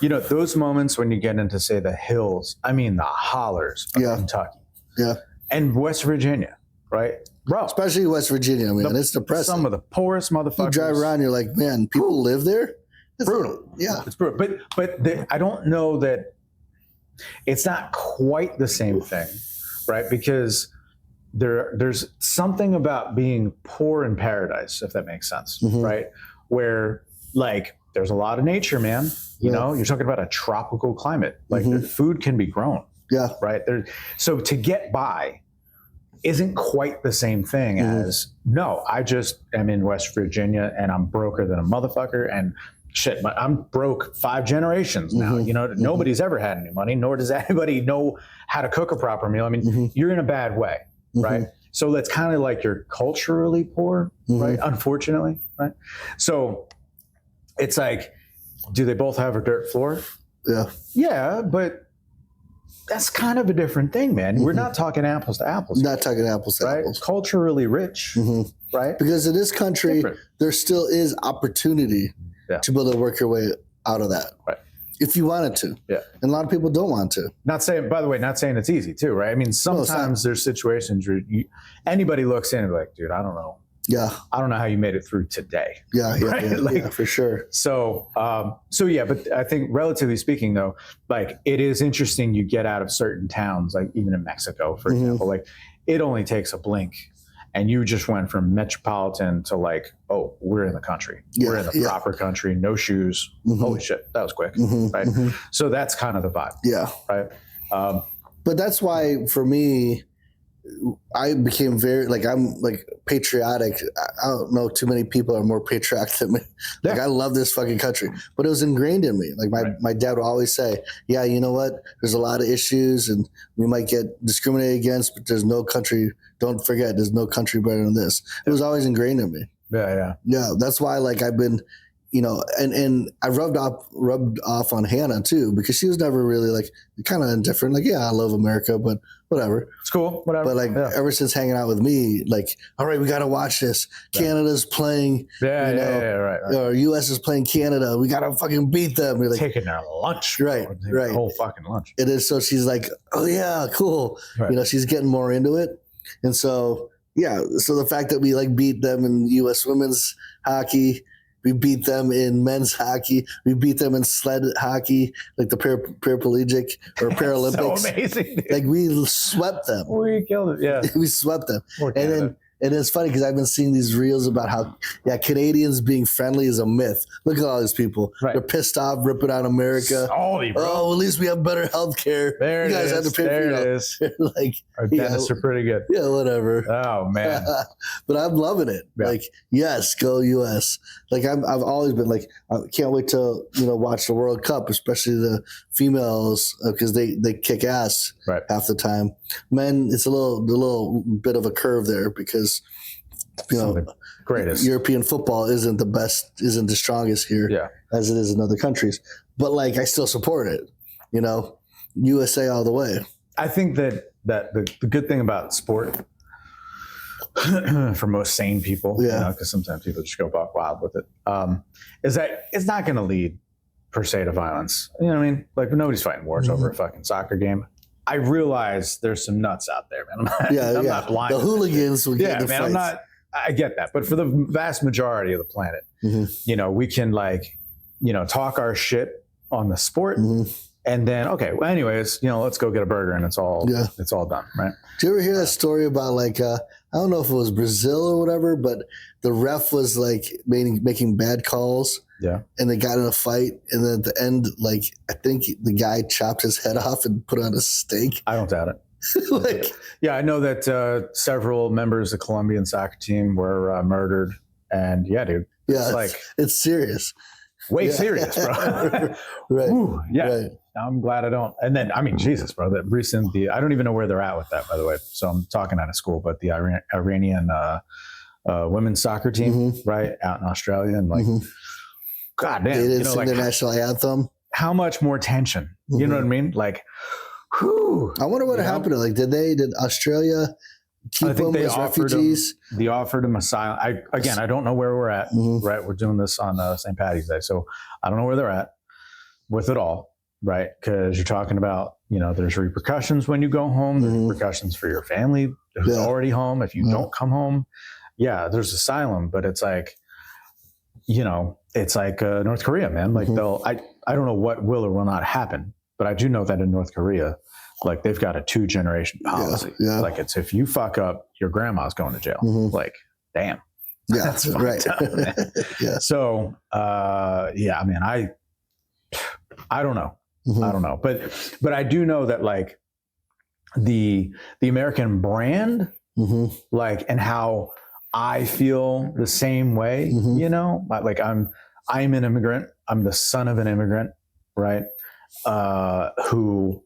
you know, those moments when you get into say the hills. I mean the hollers of Kentucky. Yeah. And West Virginia, right? Bro. Especially West Virginia, man. It's depressing. Some of the poorest motherfuckers. You drive around, you're like, man, people live there? It's brutal. Yeah. It's brutal. But I don't know that it's not quite the same thing, right? Because there's something about being poor in paradise, if that makes sense, right? Where like there's a lot of nature, man. You know, you're talking about a tropical climate. Like the food can be grown. Yeah. Right. So to get by isn't quite the same thing as I just am in West Virginia and I'm broker than a motherfucker and shit, I'm broke 5 generations now. You know, nobody's ever had any money, nor does anybody know how to cook a proper meal. I mean, you're in a bad way, right? So that's kind of like you're culturally poor, right? Unfortunately, right? So it's like, do they both have a dirt floor? Yeah. Yeah, but that's kind of a different thing, man. We're not talking apples to apples. Not talking apples to apples. Culturally rich, right? Because in this country, there still is opportunity to be able to work your way out of that. Right. If you wanted to. Yeah. And a lot of people don't want to. Not saying, by the way, not saying it's easy too, right? I mean, sometimes there's situations where anybody looks in and be like, dude, I don't know. Yeah. I don't know how you made it through today. Yeah, yeah, for sure. So yeah, but I think relatively speaking though, like it is interesting you get out of certain towns, like even in Mexico, for example, like it only takes a blink and you just went from metropolitan to like, oh, we're in the country. We're in the proper country, no shoes. Holy shit, that was quick, right? So that's kind of the vibe. Yeah. Right. But that's why for me, I became very I'm patriotic. I don't know too many people are more patriotic than me. Like I love this fucking country, but it was ingrained in me. Like my dad would always say, yeah, you know what? There's a lot of issues and we might get discriminated against, but there's no country. Don't forget, there's no country better than this. It was always ingrained in me. Yeah. That's why I've been, you know, and I rubbed off on Hannah too, because she was never really kind of indifferent. Like, yeah, I love America, but whatever. It's cool. Whatever. But ever since hanging out with me, all right, we got to watch this. Canada's playing, right. Or U.S. is playing Canada. We got to fucking beat them. We're taking their lunch. Right. The whole fucking lunch. It is. So she's like, oh yeah, cool. Right. You know, she's getting more into it. And so, yeah. So the fact that we beat them in U.S. women's hockey, we beat them in men's hockey. We beat them in sled hockey, like the paraplegic or Paralympics. So amazing. Dude. We swept them. We killed it. Yeah, we swept them. And it's funny because I've been seeing these reels about how Canadians being friendly is a myth. Look at all these people. Right. They're pissed off, ripping out America. Salty, bro. Oh, at least we have better health care. There you guys it is. have to pay there for it is. Our yeah, dentists are pretty good. Yeah, whatever. Oh man. But I'm loving it. Yeah. Yes, go US. I've always been I can't wait to watch the World Cup, especially the females, because they kick ass half the time. Men, it's a little bit of a curve there because greatest European football isn't the strongest here as it is in other countries. But I still support it. USA all the way. I think that the good thing about sport for most sane people, Yeah. because sometimes people just go buck wild with it, is that it's not going to lead per se to violence. You know what I mean? Like nobody's fighting wars over a fucking soccer game. I realize there's some nuts out there, man. I'm not blind. The hooligans will get the man. fights. I get that, but for the vast majority of the planet, we can talk our shit on the sport, and then well, anyways, let's go get a burger and it's all done, right? Do you ever hear that story about like I don't know if it was Brazil or whatever, but the ref was like making bad calls. Yeah. And they got in a fight, and then at the end, like I think the guy chopped his head off and put on a steak. I don't doubt it. I know that several members of the Colombian soccer team were murdered, and dude, it's serious. Way serious, bro. Right. Ooh, yeah. Right. I'm glad I don't. And then, I mean, Jesus, bro, that I don't even know where they're at with that, by the way. So I'm talking out of school, but the Iranian women's soccer team, right, out in Australia, and like, God damn, they didn't sing the national anthem. How much more tension? You know what I mean? Like, whew. I wonder what happened. Like, did Australia keep them as refugees? They offered them asylum. I don't know where we're at. Right, we're doing this on St. Patty's Day, so I don't know where they're at with it all. Right, because you're talking about there's repercussions when you go home. There's repercussions for your family who's already home if you don't come home. Yeah, there's asylum, but it's like. It's like North Korea, man. Like I don't know what will or will not happen, but I do know that in North Korea, like they've got a 2-generation policy. Yeah. Like it's if you fuck up, your grandma's going to jail. Like, damn. Yeah, that's right. Up, Yeah. So, I mean, I don't know. I don't know, but I do know that like the American brand, like, and how I feel the same way, like I'm an immigrant. I'm the son of an immigrant, right? Who,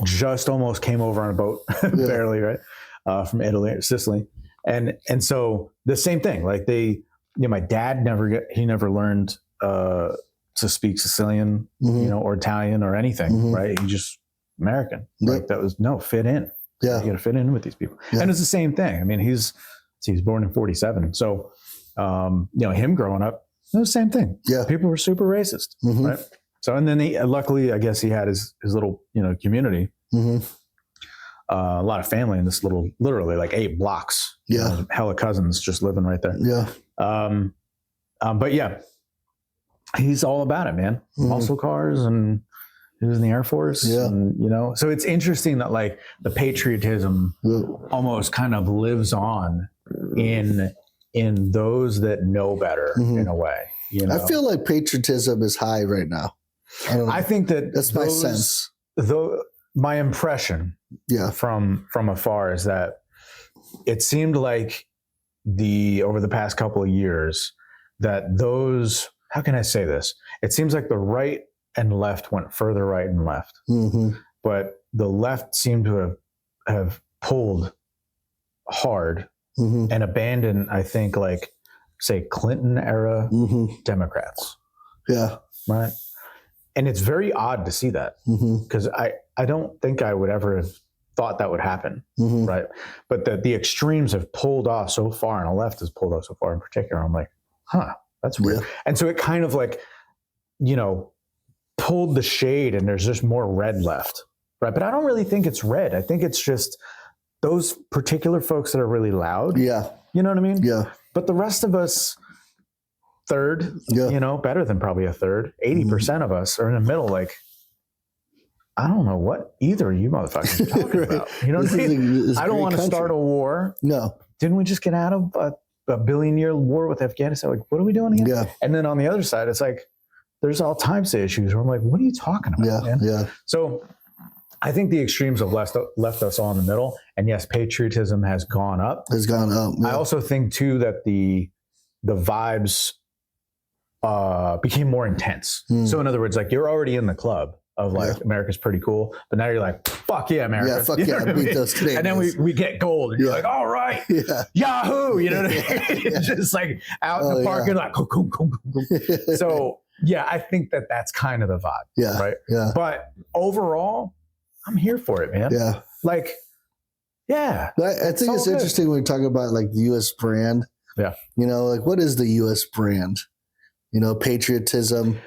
just almost came over on a boat, barely, right? From Italy or Sicily. And so the same thing, like my dad never learned, to speak Sicilian, or Italian or anything, right? He just American. Like that was fit in. Yeah. You got to fit in with these people. Yeah. And it's the same thing. I mean, he was born in 1947. So, him growing up, it was the same thing. Yeah. People were super racist, right? So, and then luckily, I guess he had his little, community, a lot of family in this literally like 8 blocks. Yeah. Hella cousins just living right there. Yeah. But yeah, he's all about it, man. Muscle cars, and he was in the Air Force. Yeah. And, so it's interesting that like the patriotism almost kind of lives on in those that know better in a way. I feel like patriotism is high right now. I don't know. I think that's my sense. Though my impression, from afar is that it seemed like over the past couple of years that those. How can I say this? It seems like the right and left went further right and left, but the left seemed to have pulled hard and abandoned, I think, like say Clinton era Democrats. Yeah. Right. And it's very odd to see that because I don't think I would ever have thought that would happen. Right. But the extremes have pulled off so far, and the left has pulled off so far in particular. I'm like, that's weird. Yeah. And so it kind of like, pulled the shade, and there's just more red left. Right. But I don't really think it's red. I think it's just those particular folks that are really loud. Yeah. You know what I mean? Yeah. But the rest of us, third, better than probably a third, 80% of us are in the middle. Like, I don't know what either of you motherfuckers are talking about. You know what I mean? I don't want to start a war. No. Didn't we just get out of a billion-year war with Afghanistan? Like, what are we doing here? Yeah. And then on the other side, it's like, there's all types of issues where I'm like, what are you talking about, man? Yeah. So I think the extremes have left us all in the middle. And yes, patriotism has gone up. Has gone up. Yeah. I also think too that the vibes became more intense. So in other words, like you're already in the club of like America's pretty cool, but now you're like, fuck yeah, America. Yeah, fuck yeah, beat those Canadians. And then we get gold, and you're like, all right, Yahoo, you know what I mean? It's just like out in the park, you're like, cool. So yeah, I think that's kind of the vibe. Yeah, right. Yeah. But overall, I'm here for it, man. Yeah. Like, Yeah. But I think it's interesting when we talk about like the U.S. brand. Yeah. You know, like what is the U.S. brand? You know, patriotism,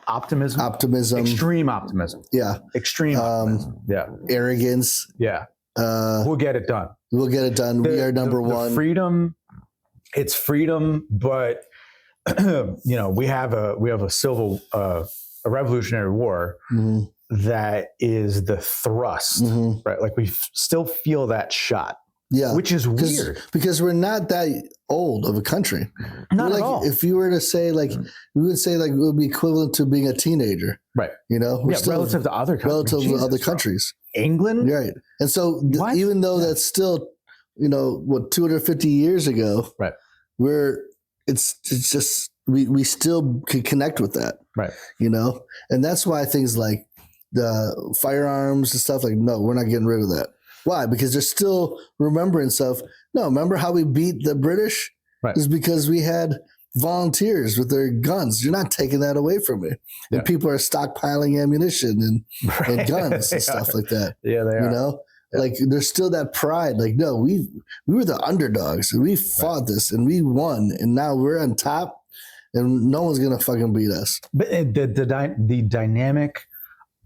optimism, extreme optimism. Yeah. Extreme optimism. Yeah. Arrogance. Yeah. We'll get it done. We'll get it done. We are number one. Freedom. It's freedom, but we have a Revolutionary War that is the thrust, right? Like we still feel that shot. Yeah, which is weird because we're not that old of a country. Not at all. If you were to say like, we would say like it would be equivalent to being a teenager, right? You know, relative to other countries. Relative to other countries, England, right? And so even though that's still, 250 years ago, right? It's just we still can connect with that, right? And that's why things like the firearms and stuff like, no, we're not getting rid of that. Why? Because there's still remembrance of, no, remember how we beat the British? Right. Is because we had volunteers with their guns. You're not taking that away from me. Yeah. And people are stockpiling ammunition and guns and stuff like that. Yeah, they are. Yeah. Like there's still that pride. Like, no, we were the underdogs and we fought this and we won and now we're on top and no one's going to fucking beat us. But the dynamic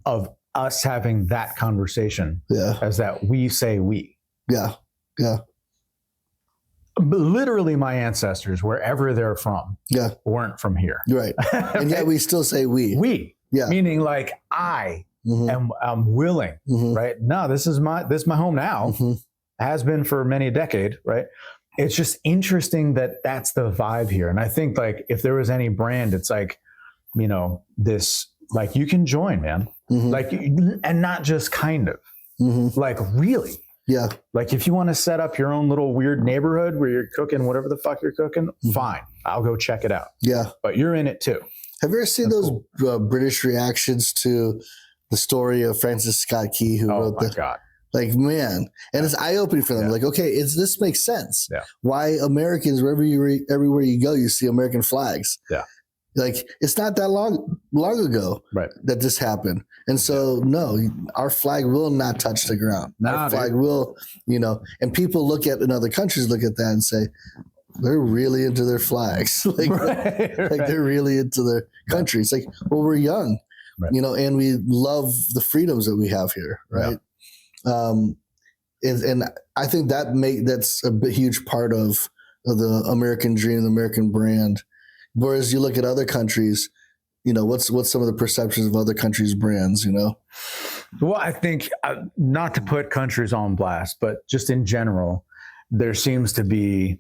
of us having that conversation as that we say we. Yeah. Yeah. Literally my ancestors, wherever they're from, weren't from here. Right. And yet we still say we. We. Yeah. Meaning like I'm willing, right? No, this is my home now. Has been for many a decade, right? It's just interesting that that's the vibe here. And I think like if there was any brand, it's like, this, like you can join, man. Like, and not just kind of, like really. Yeah. Like if you want to set up your own little weird neighborhood where you're cooking whatever the fuck you're cooking, fine. I'll go check it out. Yeah. But you're in it too. Have you ever seen those British reactions to the story of Francis Scott Key who wrote the... Oh my God. Like, man. And it's eye-opening for them. Like, okay, this makes sense. Yeah. Why Americans, everywhere you go, you see American flags. Yeah. Like it's not that long ago that this happened. And so, no, our flag will not touch the ground. Our flag will, and people look at in other countries, look at that and say, they're really into their flags. Like they're really into their country. It's like, well, we're young, and we love the freedoms that we have here. Right. Yeah. And I think that's a huge part of the American dream, the American brand. Whereas you look at other countries, what's some of the perceptions of other countries' brands, Well, I think not to put countries on blast, but just in general, there seems to be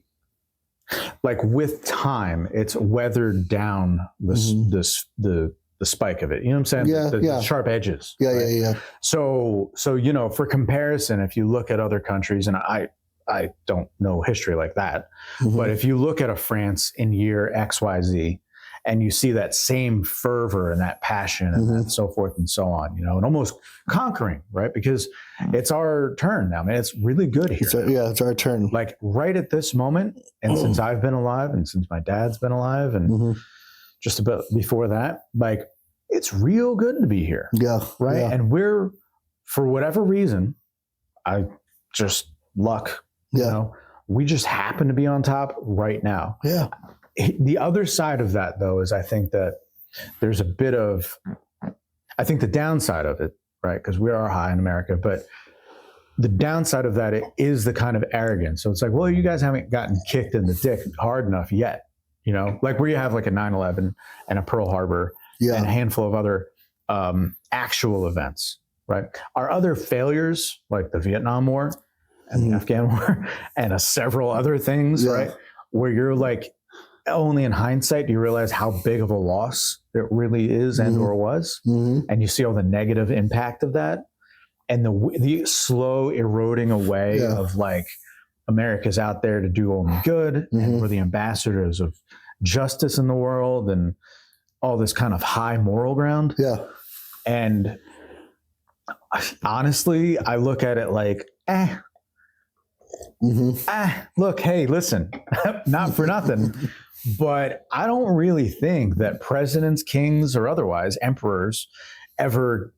like with time, it's weathered down the spike of it. You know what I'm saying? The sharp edges. Yeah, right? yeah. So for comparison, if you look at other countries, and I don't know history like that, but if you look at a France in year XYZ and you see that same fervor and that passion and so forth and so on, and almost conquering, right? Because it's our turn now, man. It's really good here. It's our turn. Like right at this moment, and since I've been alive and since my dad's been alive and just about before that, like it's real good to be here. Yeah. Right. Yeah. And we're, for whatever reason, luck. We just happen to be on top right now. Yeah. The other side of that, though, is I think that there's a bit of, I think the downside of it, right? Because we are high in America, but the downside of that is the kind of arrogance. So it's like, well, you guys haven't gotten kicked in the dick hard enough yet, like where you have like a 9/11 and a Pearl Harbor and a handful of other actual events, right? Our other failures, like the Vietnam War, and the Afghan War, and several other things, right? Where you're like, only in hindsight do you realize how big of a loss it really is and or was, and you see all the negative impact of that, and the slow eroding away of like America's out there to do only good, and we're the ambassadors of justice in the world, and all this kind of high moral ground. Yeah, and honestly, I look at it like, look, hey, listen, not for nothing, but I don't really think that presidents, kings, or otherwise emperors ever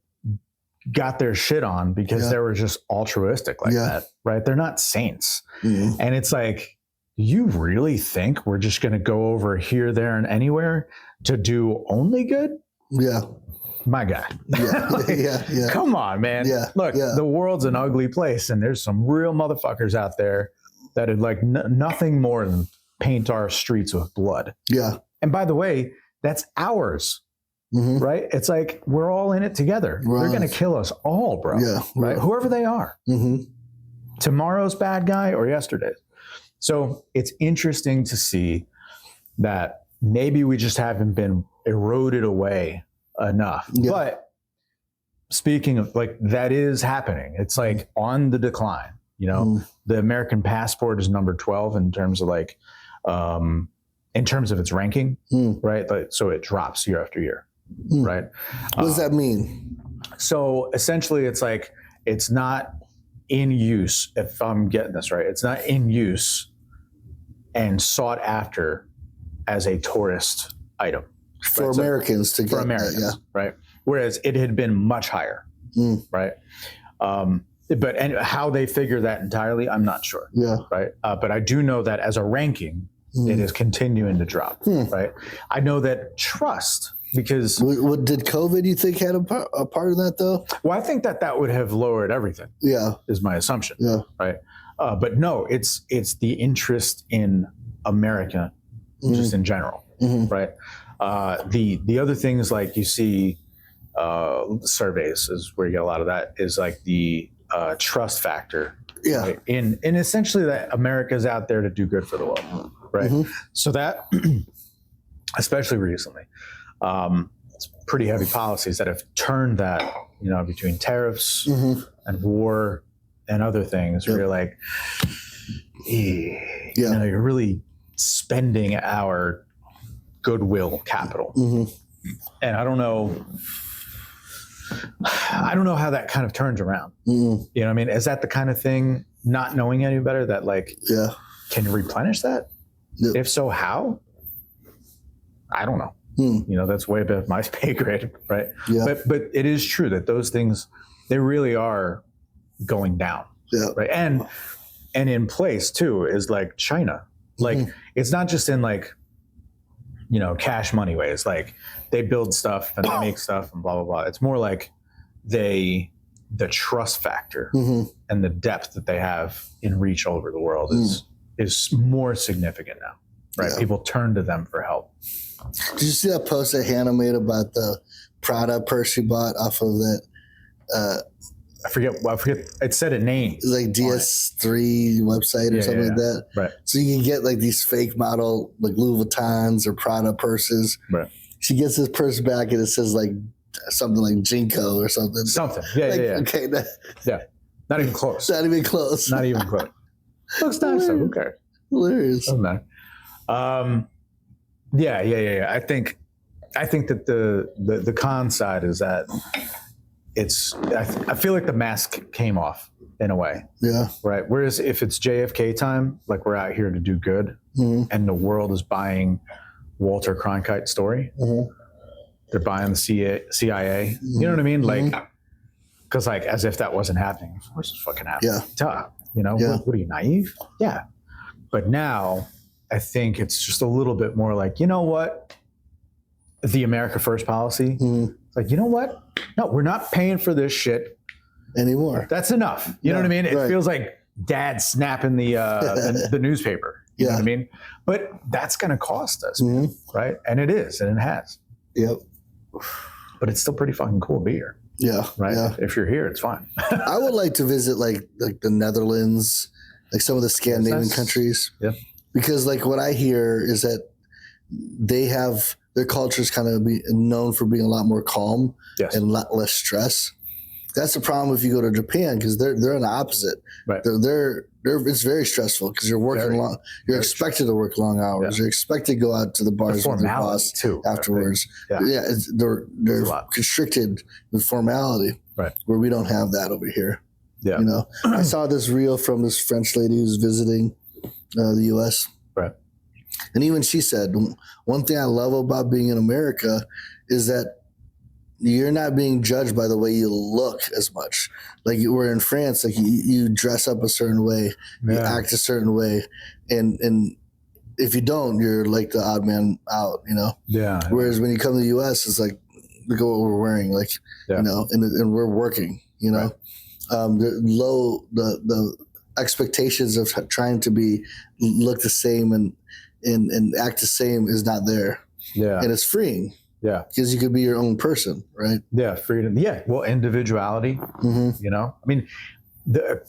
got their shit on because they were just altruistic like that, right? They're not saints. And it's like, you really think we're just going to go over here, there, and anywhere to do only good? Yeah. My guy. Yeah. Come on, man. Yeah. Look, the world's an ugly place, and there's some real motherfuckers out there that would like nothing more than paint our streets with blood. Yeah. And by the way, that's ours. Right? It's like we're all in it together. They're going to kill us all, bro. Yeah. Right? Whoever they are. Tomorrow's bad guy or yesterday's. So it's interesting to see that maybe we just haven't been eroded away enough. But speaking of like, that is happening. It's like on the decline. You know, the American passport is number 12 in terms of like, in terms of its ranking, right? Like, so it drops year after year. Right. What does that mean? So essentially it's like, it's not in use. If I'm getting this right, it's not in use and sought after as a tourist item for Americans to get. For Americans, right? Whereas it had been much higher, right? But and how they figure that entirely, I'm not sure. Yeah. Right. But I do know that as a ranking, it is continuing to drop. Right. I know that trust. Because did COVID, you think, had a part of that though? Well, I think that would have lowered everything. Yeah, is my assumption. Yeah, right. But no, it's the interest in America, just in general, right? The other things like you see, surveys is where you get a lot of that. Is like the trust factor. Yeah, right? In essentially that America's out there to do good for the world, right? So that, especially recently. It's pretty heavy policies that have turned that, you know, between tariffs and war and other things where you're like, you know, you're really spending our goodwill capital. And I don't know how that kind of turns around. You know what I mean? Is that the kind of thing, not knowing any better, that like, can you replenish that? If so, how? I don't know. You know, that's way above my pay grade, right? Yeah. But it is true that those things, they really are going down, right? And in place too is like China. Like it's not just in like, you know, cash money ways. Like they build stuff and they make stuff and blah blah blah. It's more like the trust factor and the depth that they have in reach all over the world is more significant now, right? Yeah. People turn to them for help. Did you see that post that Hannah made about the Prada purse she bought off of that? I forget. It said a name. It's like DS3 website or something like that. Right. So you can get like these fake model like Louis Vuittons or Prada purses. Right. She gets this purse back and it says like something like Jinko or something. Something. Yeah. Like, yeah. Okay. Not even close. Not even close. Not even close. Looks nice though. Who cares? Hilarious. Oh man. Yeah. I think that the con side is that I feel like the mask came off in a way. Yeah. Right. Whereas if it's JFK time, like we're out here to do good, and the world is buying Walter Cronkite's story, they're buying the CIA. You know what I mean? Like, because like as if that wasn't happening. Of course, it's fucking happening. Yeah. Duh. You know, what are you, naive? Yeah. But now I think it's just a little bit more like, you know what? The America First policy. Like, you know what? No, we're not paying for this shit anymore. That's enough. You know what I mean? It feels like dad snapping the newspaper. You know what I mean? But that's going to cost us, right? And it is, and it has. Yep. But it's still pretty fucking cool to be here. Yeah. Right? Yeah. If you're here, it's fine. I would like to visit like the Netherlands, like some of the Scandinavian countries. Yeah. Because like what I hear is that they have their culture is kind of known for being a lot more calm and a lot less stress. That's the problem if you go to Japan because they're on the opposite. Right. They're it's very stressful because you're working long. You're expected to work long hours. You're expected to go out to the bars with your boss too, afterwards. They're constricted with formality. Right. Where we don't have that over here. Yeah. You know, I saw this reel from this French lady who's visiting the U.S. Right. And even she said, one thing I love about being in America is that you're not being judged by the way you look as much. Like we're in France, like you dress up a certain way, you act a certain way, and if you don't, you're like the odd man out, you know? Yeah. Whereas when you come to the US, it's like, look at what we're wearing, like, you know, and we're working, you know? The expectations of trying to look the same and act the same is not there. Yeah. And it's freeing. Yeah. Because you could be your own person, right? Yeah. Freedom. Yeah. Well, individuality, you know, I mean,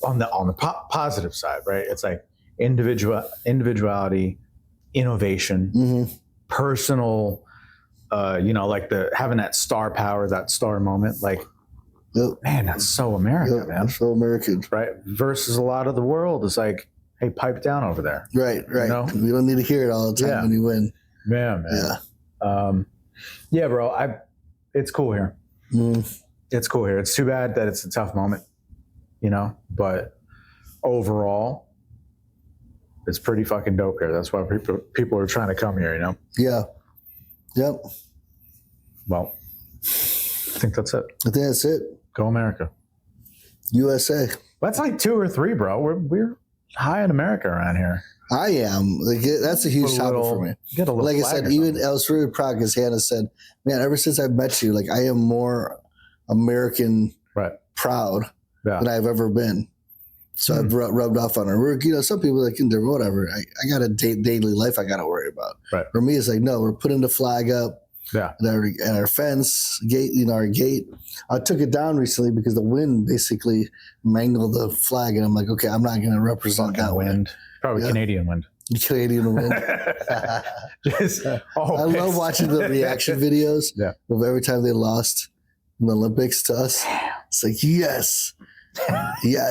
on the positive side, right? It's like individuality, innovation, personal, you know, like having that star power, that star moment, like, man, that's so American, man. So American. Right? Versus a lot of the world is like, hey, pipe down over there. Right. You know? We don't need to hear it all the time when you win. Yeah, man. Yeah. Yeah, bro. It's cool here. It's cool here. It's too bad that it's a tough moment, you know, but overall, it's pretty fucking dope here. That's why people are trying to come here, you know? Yeah. Yep. Well, I think that's it. I think that's it. Go America. USA. That's like 2 or 3, bro. We're high in America around here. I am. Like, that's a huge topic for me. Get a little like I said, even I was really proud because Hannah said, man, ever since I met you, like I am more American proud than I've ever been. So I've rubbed off on her work. You know, some people like, whatever. I got a daily life I got to worry about. Right. For me, it's like, no, we're putting the flag up. Yeah. And our fence gate, you know, our gate. I took it down recently because the wind basically mangled the flag, and I'm like, okay, I'm not going to represent that wind. Probably Canadian wind. Canadian wind. I love watching the reaction videos of every time they lost in the Olympics to us. It's like, yes.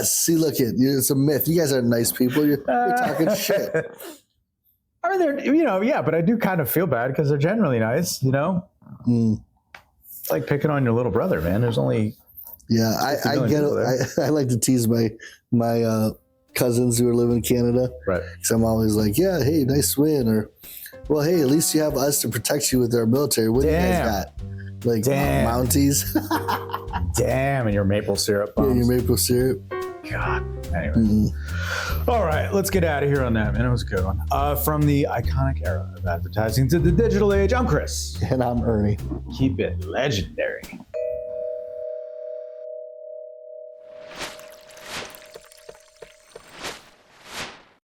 See, look it's a myth. You guys are nice people. You're talking shit. Are there, you know, but I do kind of feel bad because they're generally nice, you know? It's like picking on your little brother, man. There's only... Yeah, I get it. I like to tease my cousins who live in Canada. Right. Because I'm always like, yeah, hey, nice win. Or, well, hey, at least you have us to protect you with our military. What do you guys got? Like Mounties? Damn, and your maple syrup bombs. Yeah, your maple syrup. God. Anyway. All right, let's get out of here on that, man. It was a good one. From the iconic era of advertising to the digital age, I'm Chris. And I'm Ernie. Keep it legendary.